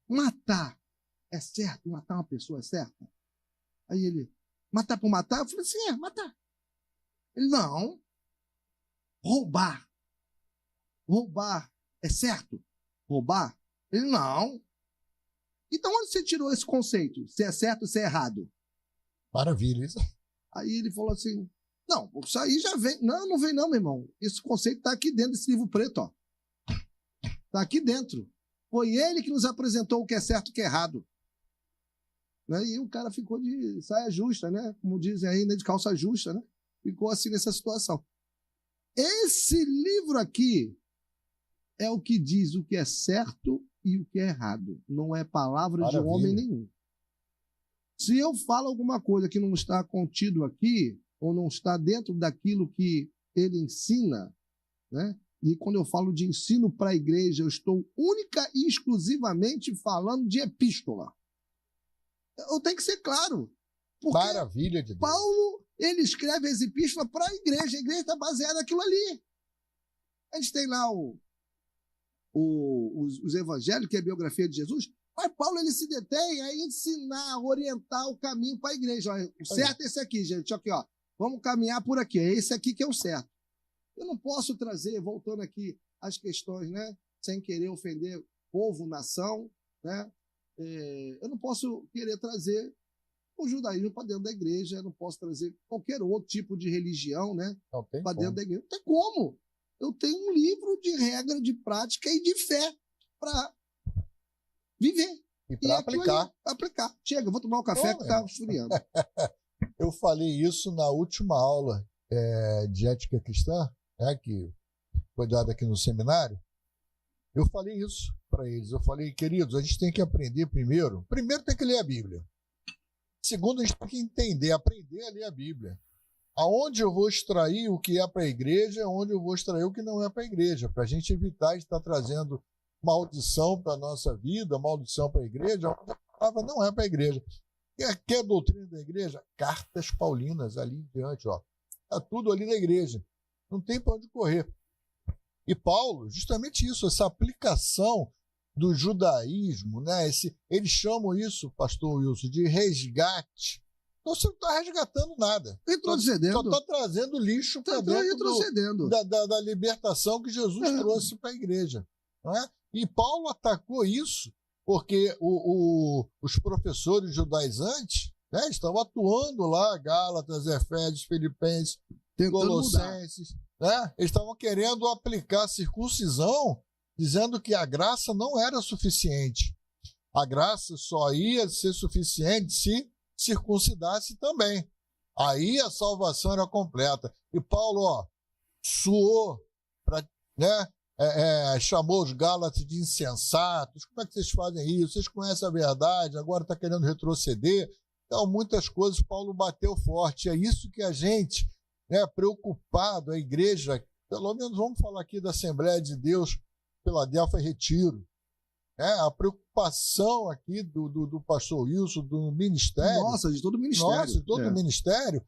matar é certo? Matar uma pessoa é certo? Aí ele, matar por matar? Eu falei assim, matar. Ele, não. Roubar é certo? Roubar? Ele, não. Então onde você tirou esse conceito? Se é certo ou se é errado? Maravilha, isso. Aí ele falou assim, não, isso aí já vem. Não vem não, meu irmão. Esse conceito está aqui dentro desse livro preto, ó. Está aqui dentro. Foi ele que nos apresentou o que é certo e o que é errado. Né? E o cara ficou de saia justa, né? Como dizem aí, né? De calça justa, né? Ficou assim nessa situação. Esse livro aqui é o que diz o que é certo e o que é errado. Não é palavra de homem nenhum. Se eu falo alguma coisa que não está contido aqui, ou não está dentro daquilo que ele ensina, né? E quando eu falo de ensino para a igreja, eu estou única e exclusivamente falando de epístola. Eu tenho que ser claro. Porque maravilha de Deus. Paulo, ele escreve as epístolas para a igreja está baseada naquilo ali. A gente tem lá os evangelhos, que é a biografia de Jesus, mas Paulo ele se detém a ensinar, a orientar o caminho para a igreja. Olha, o certo é esse aqui, gente. Aqui, ó. Vamos caminhar por aqui. É esse aqui que é o certo. Eu não posso trazer, voltando aqui às questões, né? Sem querer ofender povo, nação, né? Eu não posso querer trazer o judaísmo para dentro da igreja, eu não posso trazer qualquer outro tipo de religião, né? Para dentro da igreja. Não tem como. Eu tenho um livro de regra, de prática e de fé para viver. E para aplicar. Chega, eu vou tomar um café que está esfriando. Eu falei isso na última aula de ética cristã, né, que foi dada aqui no seminário. Eu falei isso para eles. Eu falei, queridos, a gente tem que aprender primeiro tem que ler a Bíblia. Segundo, a gente tem que entender, aprender a ler a Bíblia. Aonde eu vou extrair o que é para a igreja, onde eu vou extrair o que não é para a igreja, para a gente evitar de estar trazendo maldição para a nossa vida, maldição para a igreja, onde a palavra não é para a igreja. Quer doutrina da igreja? Cartas paulinas ali em diante, ó. Está tudo ali na igreja. Não tem para onde correr. E Paulo, justamente isso, essa aplicação do judaísmo, né? Eles chamam isso, pastor Wilson, de resgate. Então você não está resgatando nada. Retrocedendo. Só está trazendo lixo para dentro da libertação que Jesus trouxe para a igreja. Não é? E Paulo atacou isso porque os professores judaizantes, né, estavam atuando lá, Gálatas, Efésios, Filipenses, Colossenses, né? Eles estavam querendo aplicar a circuncisão, dizendo que a graça não era suficiente. A graça só ia ser suficiente se circuncidasse também. Aí a salvação era completa. E Paulo, ó, suou, né? Chamou os Gálatas de insensatos. Como é que vocês fazem isso? Vocês conhecem a verdade, agora está querendo retroceder. Então, muitas coisas Paulo bateu forte. É isso que a gente, né, preocupado, a igreja, pelo menos vamos falar aqui da Assembleia de Deus, Filadélfia e Retiro. A preocupação aqui do pastor Wilson, do ministério. Nossa, de todo o ministério. Nossa, de todo o ministério.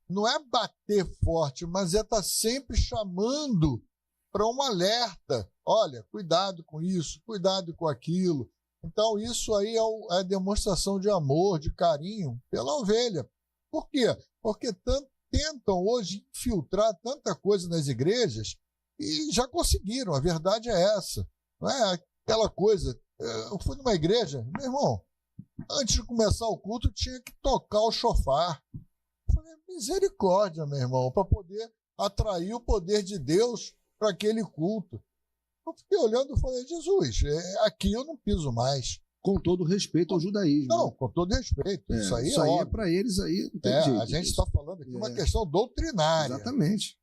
Não é bater forte, mas é estar sempre chamando para um alerta. Olha, cuidado com isso, cuidado com aquilo. Então, isso aí é a demonstração de amor, de carinho pela ovelha. Por quê? Porque tentam hoje infiltrar tanta coisa nas igrejas e já conseguiram, a verdade é essa. Não é aquela coisa. Eu fui numa igreja, meu irmão, antes de começar o culto, tinha que tocar o chofar. Eu falei, misericórdia, meu irmão, para poder atrair o poder de Deus para aquele culto. Eu fiquei olhando e falei, Jesus, aqui eu não piso mais. Com todo respeito ao judaísmo. Não, com todo respeito. Isso aí é para eles, aí não tem jeito. A gente está falando aqui uma questão doutrinária. Exatamente.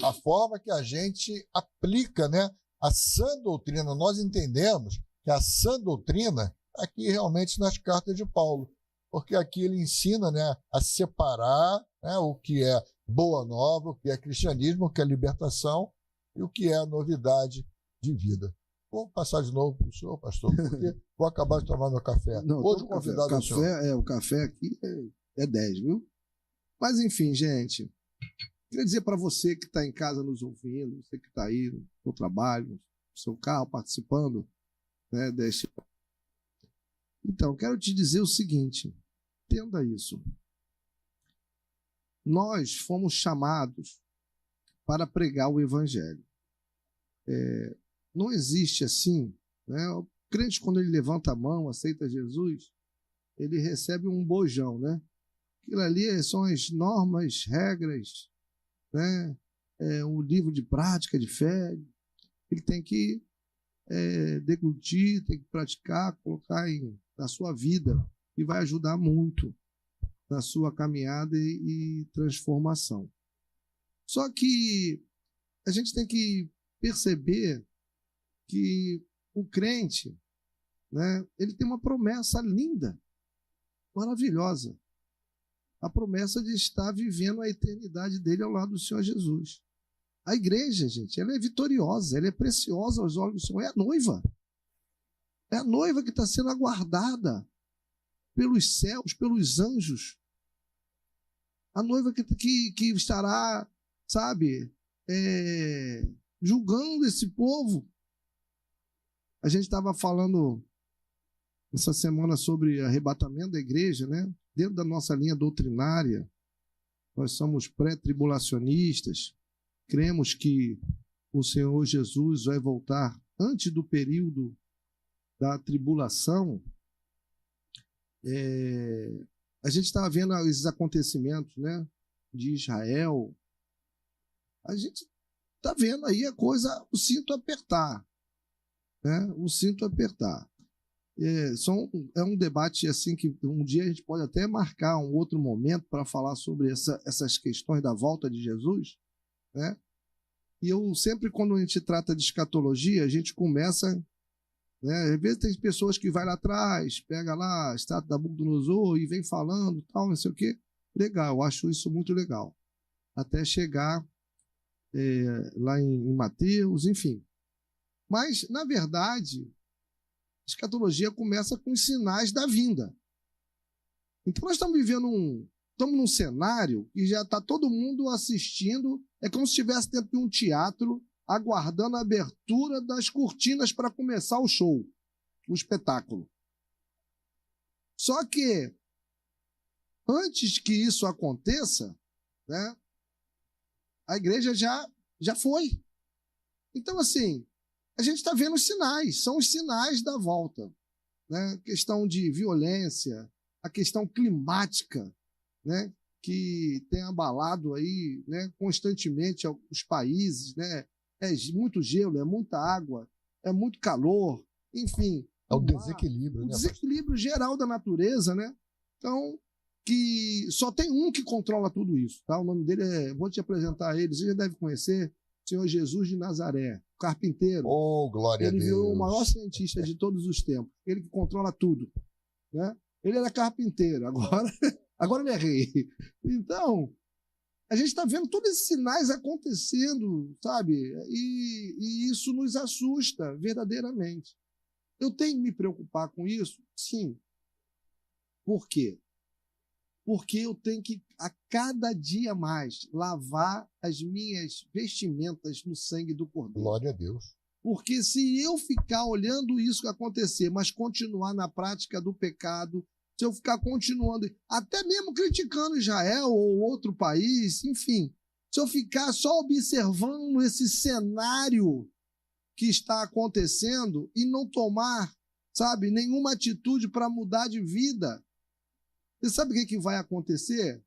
A forma que a gente aplica, né, a sã doutrina. Nós entendemos que a sã doutrina aqui realmente nas cartas de Paulo, porque aqui ele ensina, né, a separar, né, o que é boa nova, o que é cristianismo, o que é libertação e o que é a novidade de vida. Vou passar de novo para o senhor, pastor, porque vou acabar de tomar meu café. Não, hoje o convidado é o senhor. O café aqui é 10, viu? Mas enfim, gente, queria dizer para você que está em casa nos ouvindo, você que está aí no trabalho, no seu carro, participando, né, deste... Então, quero te dizer o seguinte, entenda isso. Nós fomos chamados para pregar o evangelho. Não existe assim, né? O crente, quando ele levanta a mão, aceita Jesus, ele recebe um bojão, né? Aquilo ali são as normas, regras, né? Um livro de prática de fé. Ele tem que deglutir, tem que praticar, colocar na sua vida, e vai ajudar muito na sua caminhada e transformação. Só que a gente tem que perceber que o crente, né, ele tem uma promessa linda, maravilhosa. A promessa de estar vivendo a eternidade dele ao lado do Senhor Jesus. A igreja, gente, ela é vitoriosa, ela é preciosa aos olhos do Senhor. É a noiva. É a noiva que está sendo aguardada pelos céus, pelos anjos. A noiva que estará, sabe, julgando esse povo. A gente estava falando essa semana sobre arrebatamento da igreja, né? Dentro da nossa linha doutrinária, nós somos pré-tribulacionistas, cremos que o Senhor Jesus vai voltar antes do período da tribulação. A gente estava vendo esses acontecimentos, né, de Israel. A gente está vendo aí a coisa, o cinto apertar. Né? O cinto apertar. É um debate assim que um dia a gente pode até marcar um outro momento para falar sobre essas questões da volta de Jesus, né? E eu sempre, quando a gente trata de escatologia, a gente começa Né? Às vezes tem pessoas que vai lá atrás, pega lá a estátua da Nabucodonosor e vem falando, tal, não sei o quê. Legal, eu acho isso muito legal. Até chegar lá em Mateus, enfim. Mas, na verdade, a escatologia começa com os sinais da vinda. Então, nós estamos estamos num cenário que já está todo mundo assistindo, é como se estivesse dentro de um teatro, aguardando a abertura das cortinas para começar o show, o espetáculo. Só que, antes que isso aconteça, né, a igreja já foi. Então, assim, a gente está vendo os sinais, são os sinais da volta. Né? Questão de violência, a questão climática, né, que tem abalado aí, né, constantemente os países, né? É muito gelo, é muita água, é muito calor, enfim. É o desequilíbrio, o desequilíbrio geral da natureza, né? Então, que só tem um que controla tudo isso, tá? O nome dele vou te apresentar ele, você já deve conhecer, Senhor Jesus de Nazaré, carpinteiro. Oh, glória a Deus. Ele virou o maior cientista de todos os tempos, ele que controla tudo, né? Ele era carpinteiro, agora ele é rei. Então, a gente está vendo todos esses sinais acontecendo, sabe? E isso nos assusta verdadeiramente. Eu tenho que me preocupar com isso? Sim. Por quê? Porque eu tenho que, a cada dia mais, lavar as minhas vestimentas no sangue do Cordeiro. Glória a Deus. Porque se eu ficar olhando isso acontecer, mas continuar na prática do pecado, se eu ficar continuando, até mesmo criticando Israel ou outro país, enfim, se eu ficar só observando esse cenário que está acontecendo e não tomar, sabe, nenhuma atitude para mudar de vida, você sabe o que vai acontecer?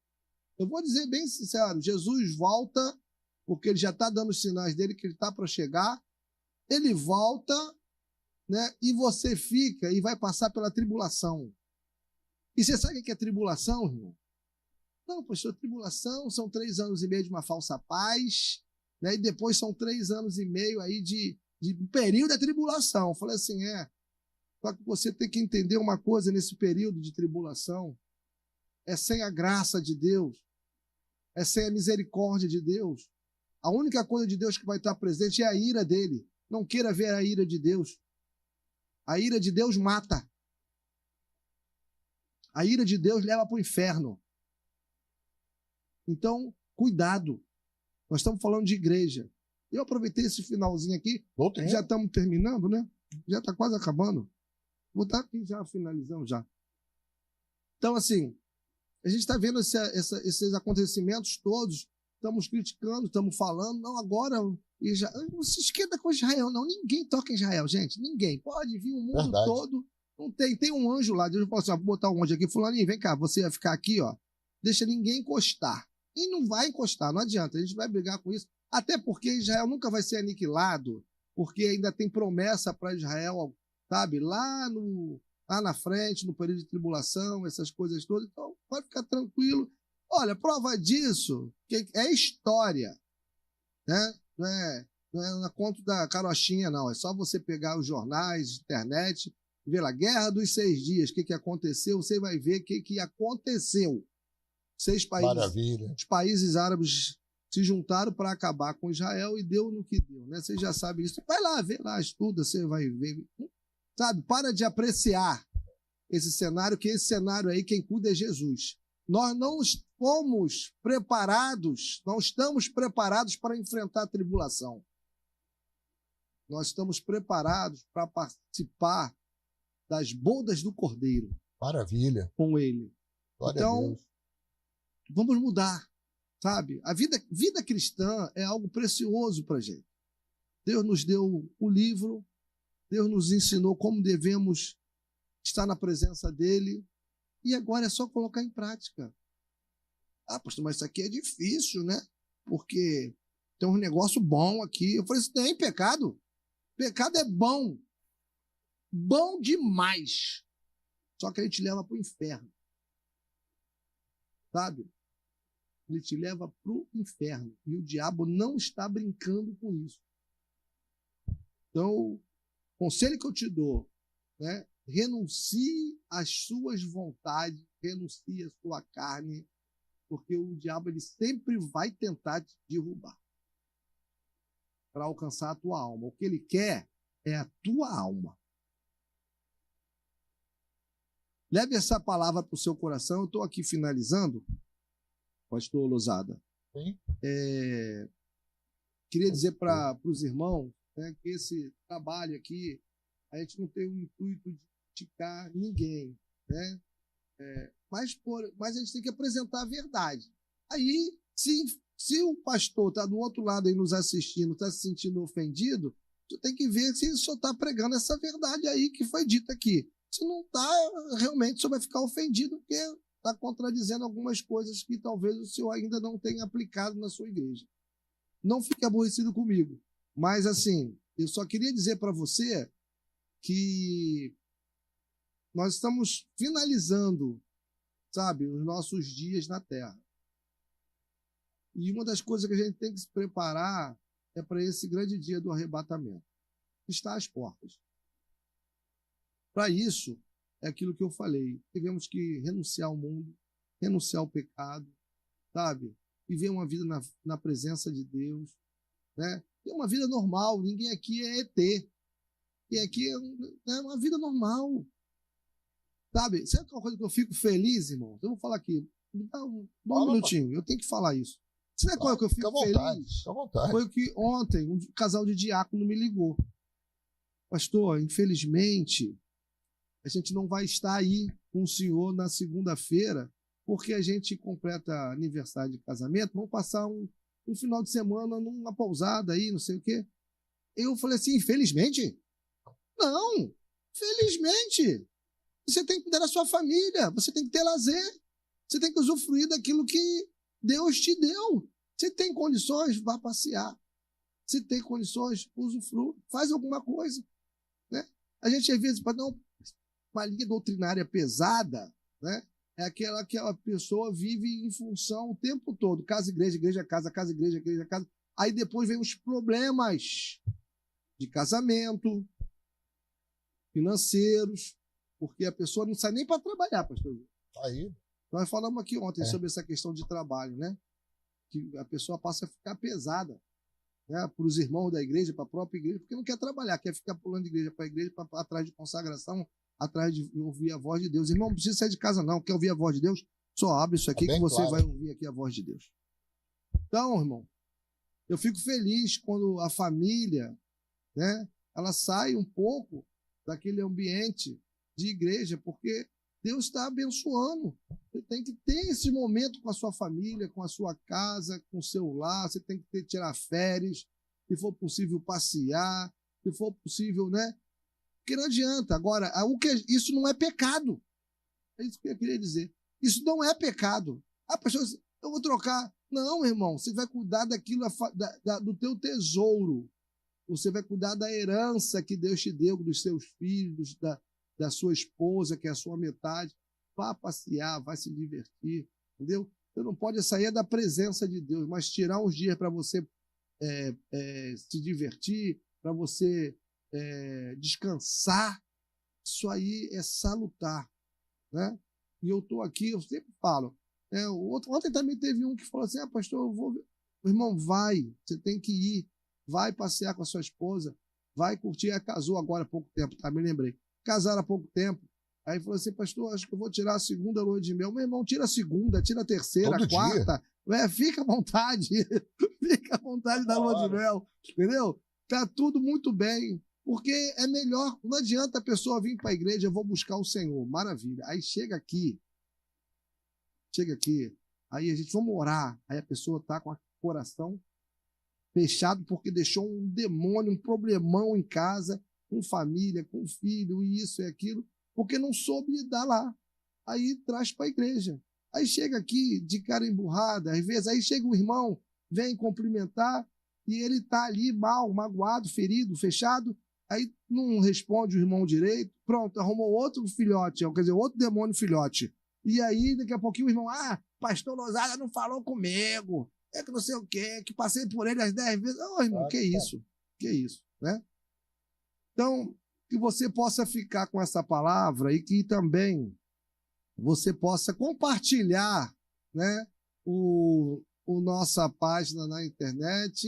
Eu vou dizer bem sincero, Jesus volta, porque ele já está dando os sinais dele que ele está para chegar, ele volta, né, e você fica e vai passar pela tribulação. E você sabe o que é tribulação, irmão? Não, pastor, tribulação são 3 anos e meio de uma falsa paz, né? E depois são 3 anos e meio aí de período da tribulação. Eu falei assim, só que você tem que entender uma coisa nesse período de tribulação, é sem a graça de Deus, é sem a misericórdia de Deus. A única coisa de Deus que vai estar presente é a ira dele. Não queira ver a ira de Deus. A ira de Deus mata. A ira de Deus leva para o inferno. Então, cuidado. Nós estamos falando de igreja. Eu aproveitei esse finalzinho aqui. Já estamos terminando, né? Já está quase acabando. Vou estar aqui já finalizando já. Então, assim, a gente está vendo esses acontecimentos todos. Estamos criticando, estamos falando. Não, agora... Não se esquenta com Israel, não. Ninguém toca em Israel, gente. Ninguém. Pode vir o mundo todo... Não tem um anjo lá. Deus falou assim: vou botar um anjo aqui. Fulaninho, vem cá, você vai ficar aqui, ó. Deixa ninguém encostar. E não vai encostar, não adianta. A gente vai brigar com isso. Até porque Israel nunca vai ser aniquilado, porque ainda tem promessa para Israel, sabe? Lá na frente, no período de tribulação, essas coisas todas. Então, pode ficar tranquilo. Olha, prova disso que é história, né? Não é na conta da carochinha, não. É só você pegar os jornais, internet, ver lá, Guerra dos 6 Dias, o que aconteceu, você vai ver o que aconteceu. 6 países, maravilha. Os países árabes se juntaram para acabar com Israel e deu no que deu, né? Você já sabe isso. Vai lá, vê lá, estuda, você vai ver. Sabe, para de apreciar esse cenário, que esse cenário aí, quem cuida é Jesus. Nós não fomos preparados, não estamos preparados para enfrentar a tribulação. Nós estamos preparados para participar das bodas do Cordeiro. Maravilha. Com ele. Glória então, a Deus. Vamos mudar, sabe? A vida cristã é algo precioso para a gente. Deus nos deu o livro, Deus nos ensinou como devemos estar na presença dele, e agora é só colocar em prática. Ah, pastor, mas isso aqui é difícil, né? Porque tem um negócio bom aqui. Eu falei, isso não é pecado. Pecado é bom. Bom demais. Só que ele te leva para o inferno. Sabe? Ele te leva para o inferno. E o diabo não está brincando com isso. Então, conselho que eu te dou, né? Renuncie às suas vontades, renuncie à sua carne, porque o diabo ele sempre vai tentar te derrubar para alcançar a tua alma. O que ele quer é a tua alma. Leve essa palavra para o seu coração. Eu estou aqui finalizando, pastor Lousada. Sim. Queria dizer para os irmãos, né, que esse trabalho aqui, a gente não tem o intuito de criticar ninguém, né? Mas a gente tem que apresentar a verdade. Aí, se o pastor está do outro lado aí nos assistindo, está se sentindo ofendido, tu tem que ver se ele só está pregando essa verdade aí que foi dita aqui. Se não está, realmente só vai ficar ofendido porque está contradizendo algumas coisas que talvez o senhor ainda não tenha aplicado na sua igreja. Não fique aborrecido comigo. Mas, assim, eu só queria dizer para você que nós estamos finalizando, sabe, os nossos dias na Terra. E uma das coisas que a gente tem que se preparar é para esse grande dia do arrebatamento. Está às portas. Para isso, é aquilo que eu falei. Tivemos que renunciar ao mundo, renunciar ao pecado, sabe? Viver uma vida na presença de Deus, né? Ter uma vida normal. Ninguém aqui é ET. E aqui é uma vida normal. Sabe? Sabe uma coisa que eu fico feliz, irmão? Eu vou falar aqui. Me dá um minutinho. Eu tenho que falar isso. Sabe qual é que eu fico feliz? Fica à vontade. Foi que ontem um casal de diácono me ligou. Pastor, infelizmente, a gente não vai estar aí com o senhor na segunda-feira, porque a gente completa aniversário de casamento, vamos passar um final de semana numa pousada aí, não sei o quê. Eu falei assim, infelizmente? Não, felizmente. Você tem que cuidar da sua família, você tem que ter lazer, você tem que usufruir daquilo que Deus te deu. Você tem condições, vá passear. Se tem condições, usufrua, faz alguma coisa. Né? A gente, às vezes, para não uma linha doutrinária pesada, né? É aquela que a pessoa vive em função o tempo todo. Casa, igreja, casa, igreja, casa. Aí depois vem os problemas de casamento, financeiros, porque a pessoa não sai nem para trabalhar, pastor. Aí. Nós falamos aqui ontem sobre essa questão de trabalho, né? Que a pessoa passa a ficar pesada, né? Para os irmãos da igreja, para a própria igreja, porque não quer trabalhar, quer ficar pulando de igreja para igreja, atrás de consagração, atrás de ouvir a voz de Deus. Irmão, não precisa sair de casa, não. Quer ouvir a voz de Deus? Só abre isso aqui que você claro. Vai ouvir aqui a voz de Deus. Então, irmão, eu fico feliz quando a família, né, ela sai um pouco daquele ambiente de igreja, porque Deus está abençoando. Você tem que ter esse momento com a sua família, com a sua casa, com o seu lar. Você tem que tirar férias, se for possível passear, se for possível, né? Porque não adianta. Agora, isso não é pecado. É isso que eu queria dizer. Isso não é pecado. Ah, pastor, eu vou trocar. Não, irmão, você vai cuidar daquilo, do teu tesouro. Você vai cuidar da herança que Deus te deu, dos seus filhos, da sua esposa, que é a sua metade. Vá passear, vai se divertir, entendeu? Você não pode sair da presença de Deus, mas tirar uns dias para você se divertir, para você descansar, isso aí é salutar, né? E eu estou aqui, eu sempre falo, ontem também teve um que falou assim, pastor, eu vou... Irmão, vai, você tem que ir, vai passear com a sua esposa, vai curtir, ela casou agora há pouco tempo, tá? Me lembrei, casaram há pouco tempo, aí falou assim, pastor, acho que eu vou tirar a segunda lua de mel. Meu irmão, tira a segunda, tira a terceira, a quarta, fica à vontade, fica à vontade da lua de mel, entendeu? Tá tudo muito bem, porque é melhor, não adianta a pessoa vir para a igreja, eu vou buscar o Senhor, maravilha. Aí chega aqui, aí a gente, vamos orar, aí a pessoa está com o coração fechado porque deixou um demônio, um problemão em casa, com família, com filho, e isso e aquilo, porque não soube lidar lá. Aí traz para a igreja. Aí chega aqui de cara emburrada, às vezes aí chega um irmão, vem cumprimentar, e ele está ali mal, magoado, ferido, fechado, aí não responde o irmão direito, pronto, arrumou outro filhote, quer dizer, outro demônio filhote. E aí, daqui a pouquinho, o irmão, pastor Lousada não falou comigo, é que não sei o quê, que passei por ele as 10 vezes. Irmão, que isso, né? Então, que você possa ficar com essa palavra e que também você possa compartilhar, né, o nossa página na internet,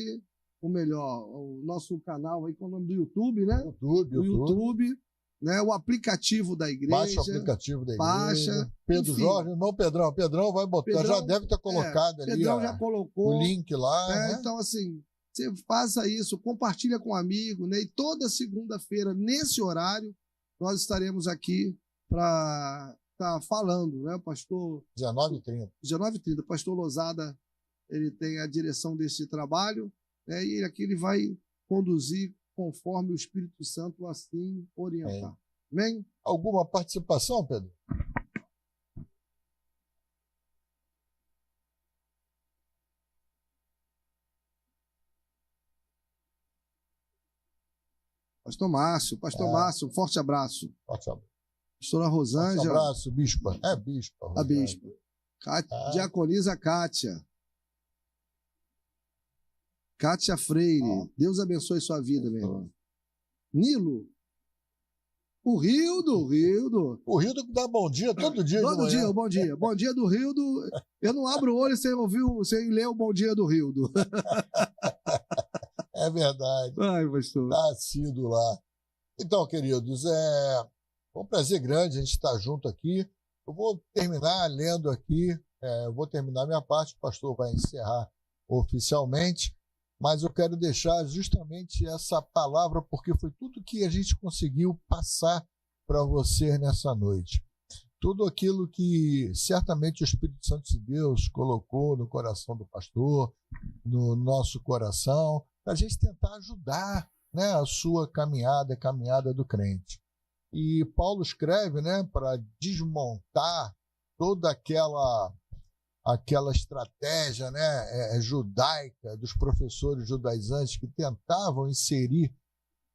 ou melhor, o nosso canal aí com o nome do YouTube, né? YouTube, né? O aplicativo da igreja. Baixa o aplicativo da igreja. Baixa. Pedro enfim. Jorge, irmão Pedrão vai botar, já deve ter colocado ali Pedrão já colocou o link lá. Né? Então, assim, você faça isso, compartilha com um amigo, né? E toda segunda-feira, nesse horário, nós estaremos aqui para estar falando, né, pastor? 19h30. 19h30. Pastor Lozada, ele tem a direção desse trabalho, né? E aqui ele vai conduzir conforme o Espírito Santo assim orientar. Amém? Alguma participação, Pedro? Pastor Márcio, um forte abraço. Forte abraço. Pastora Rosângela. Forte abraço, bispa. É, bispa. A bispa. Diaconisa Kátia. Kátia Freire. Deus abençoe sua vida, meu irmão. Nilo. O Rildo. O Rildo que dá bom dia todo dia. Todo dia, bom dia. Bom dia do Rildo. Eu não abro o olho sem ler o bom dia do Rildo. É verdade. Ai, pastor. Está assíduo lá. Então, queridos, é um prazer grande a gente estar junto aqui. Eu vou terminar lendo aqui, eu vou terminar minha parte, o pastor vai encerrar oficialmente, mas eu quero deixar justamente essa palavra, porque foi tudo que a gente conseguiu passar para você nessa noite. Tudo aquilo que certamente o Espírito Santo de Deus colocou no coração do pastor, no nosso coração, para a gente tentar ajudar, né, a sua caminhada, a caminhada do crente. E Paulo escreve, né, para desmontar toda aquela estratégia, né, judaica dos professores judaizantes que tentavam inserir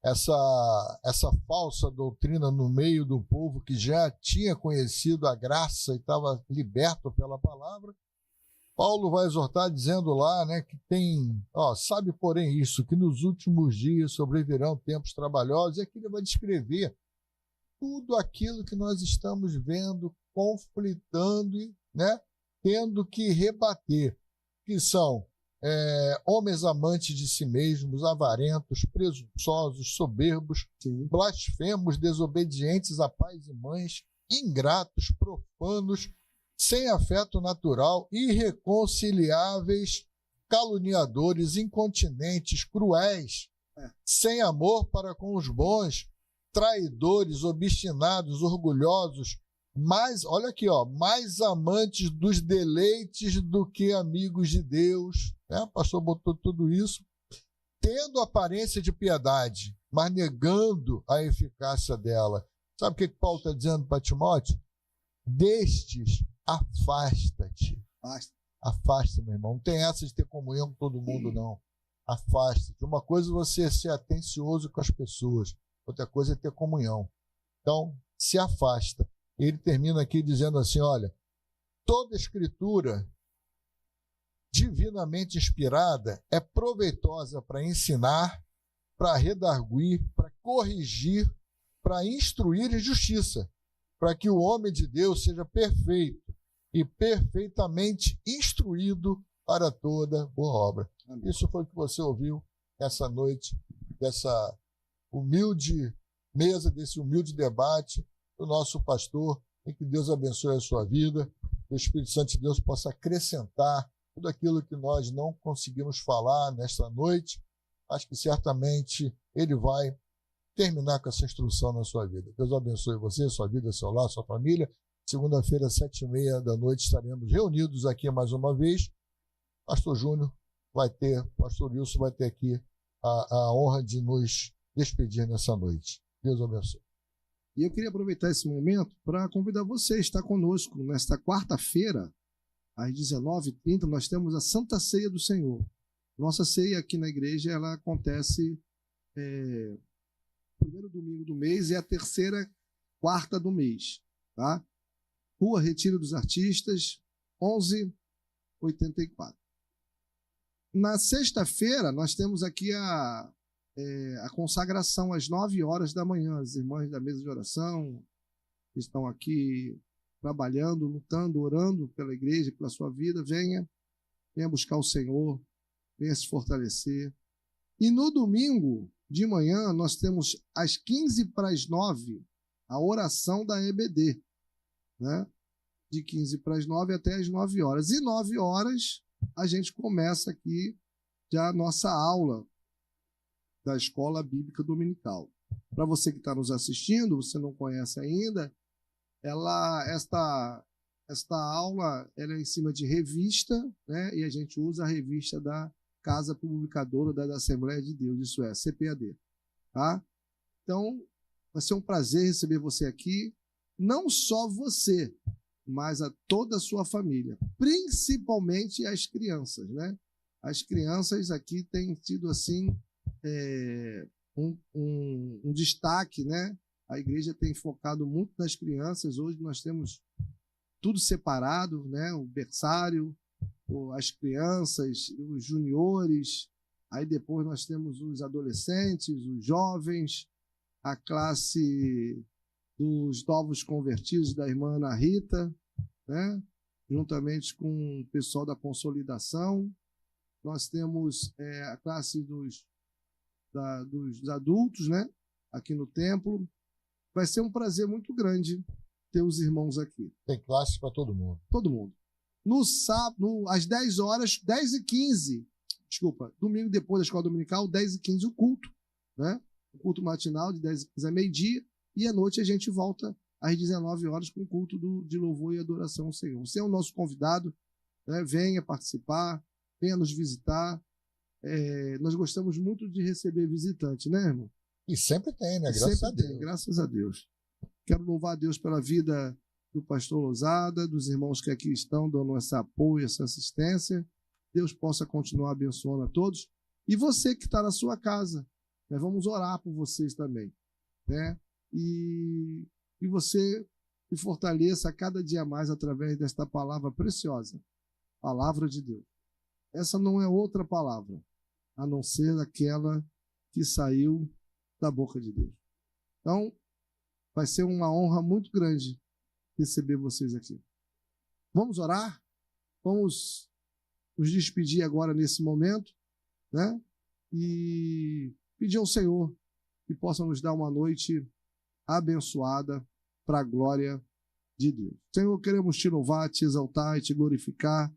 essa falsa doutrina no meio do povo que já tinha conhecido a graça e estava liberto pela palavra. Paulo vai exortar dizendo lá, né, que sabe porém isso, que nos últimos dias sobrevirão tempos trabalhosos, e aqui ele vai descrever tudo aquilo que nós estamos vendo, conflitando, né, tendo que rebater, que são homens amantes de si mesmos, avarentos, presunçosos, soberbos, blasfemos, desobedientes a pais e mães, ingratos, profanos, sem afeto natural, irreconciliáveis, caluniadores, incontinentes, cruéis, sem amor para com os bons, traidores, obstinados, orgulhosos, olha aqui, mais amantes dos deleites do que amigos de Deus. O pastor botou tudo isso, tendo aparência de piedade, mas negando a eficácia dela. Sabe o que Paulo está dizendo para Timóteo? Destes, afasta-te. Afasta, meu irmão. Não tem essa de ter comunhão com todo mundo, não. Afasta-te. Uma coisa é você ser atencioso com as pessoas, outra coisa é ter comunhão. Então, se afasta. Ele termina aqui dizendo assim, olha, toda escritura divinamente inspirada é proveitosa para ensinar, para redarguir, para corrigir, para instruir em justiça, para que o homem de Deus seja perfeito e perfeitamente instruído para toda boa obra. Amém. Isso foi o que você ouviu essa noite, dessa humilde mesa, desse humilde debate do nosso pastor, e que Deus abençoe a sua vida, que o Espírito Santo de Deus possa acrescentar tudo aquilo que nós não conseguimos falar nesta noite. Acho que certamente ele vai terminar com essa instrução na sua vida. Deus abençoe você, sua vida, seu lar, sua família. Segunda-feira, 7h30 da noite, estaremos reunidos aqui mais uma vez. Pastor Júnior pastor Wilson vai ter aqui a honra de nos despedir nessa noite. Deus abençoe. E eu queria aproveitar esse momento para convidar você a estar conosco nesta quarta-feira, às 19h30, nós temos a Santa Ceia do Senhor. Nossa ceia aqui na igreja, ela acontece primeiro domingo do mês e a terceira quarta do mês, tá? Rua Retiro dos Artistas, 1184. Na sexta-feira, nós temos aqui a a consagração às 9 horas da manhã. As irmãs da mesa de oração estão aqui trabalhando, lutando, orando pela igreja, pela sua vida. Venha buscar o Senhor, venha se fortalecer. E no domingo de manhã nós temos às 8:45 a oração da EBD, né? De 8:45 até às 9 horas. E 9 horas a gente começa aqui já a nossa aula da Escola Bíblica Dominical. Para você que está nos assistindo, você não conhece ainda, esta aula ela é em cima de revista, né? E a gente usa a revista da Casa Publicadora da Assembleia de Deus, isso é, CPAD. Tá? Então, vai ser um prazer receber você aqui, não só você, mas a toda a sua família, principalmente as crianças, né? As crianças aqui têm tido, assim, um destaque, né? A igreja tem focado muito nas crianças. Hoje nós temos tudo separado, né? O berçário, as crianças, os juniores, aí depois nós temos os adolescentes, os jovens, a classe dos novos convertidos da irmã Ana Rita, né? Juntamente com o pessoal da consolidação. Nós temos a classe dos adultos, né? Aqui no templo. Vai ser um prazer muito grande ter os irmãos aqui. Tem classes para todo mundo. Todo mundo. No sábado, às 10 horas, 10h15, desculpa, domingo depois da escola dominical, 10h15 o culto, né? O culto matinal de 10h15 a meio-dia, e à noite a gente volta às 19 horas com o culto de louvor e adoração ao Senhor. Você é o nosso convidado, né? Venha participar, venha nos visitar. Nós gostamos muito de receber visitante, né, irmão? E sempre tem, né? Graças a Deus. Graças a Deus. Quero louvar a Deus pela vida do pastor Lousada, dos irmãos que aqui estão dando esse apoio, essa assistência. Deus possa continuar abençoando a todos. E você que está na sua casa, nós vamos orar por vocês também, né? E você se fortaleça cada dia mais através desta palavra preciosa, palavra de Deus. Essa não é outra palavra, a não ser aquela que saiu da boca de Deus. Então, vai ser uma honra muito grande receber vocês aqui. Vamos orar? Vamos nos despedir agora nesse momento, né? E pedir ao Senhor que possa nos dar uma noite abençoada para a glória de Deus. Senhor, queremos te louvar, te exaltar e te glorificar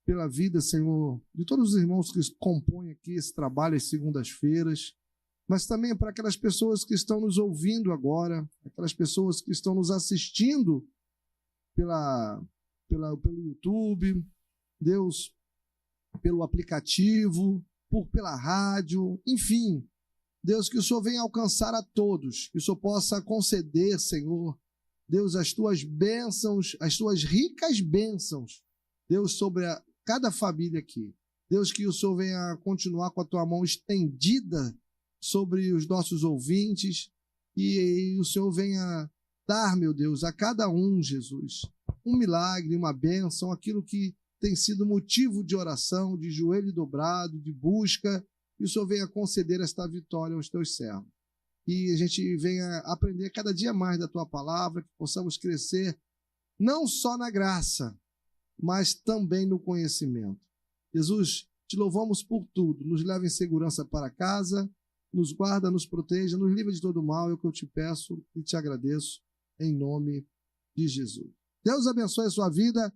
pela vida, Senhor, de todos os irmãos que compõem aqui esse trabalho às segundas-feiras, mas também para aquelas pessoas que estão nos ouvindo agora, aquelas pessoas que estão nos assistindo pelo YouTube, Deus, pelo aplicativo, pela rádio, enfim. Deus, que o Senhor venha alcançar a todos, que o Senhor possa conceder, Senhor, Deus, as tuas bênçãos, as tuas ricas bênçãos, Deus, sobre cada família aqui. Deus, que o Senhor venha continuar com a tua mão estendida sobre os nossos ouvintes e o Senhor venha dar, meu Deus, a cada um, Jesus, um milagre, uma bênção, aquilo que tem sido motivo de oração, de joelho dobrado, de busca, e o Senhor venha conceder esta vitória aos teus servos. E a gente venha aprender cada dia mais da tua palavra, que possamos crescer não só na graça, mas também no conhecimento. Jesus, te louvamos por tudo. Nos leva em segurança para casa, nos guarda, nos proteja, nos livra de todo mal. É o que eu te peço e te agradeço em nome de Jesus. Deus abençoe a sua vida.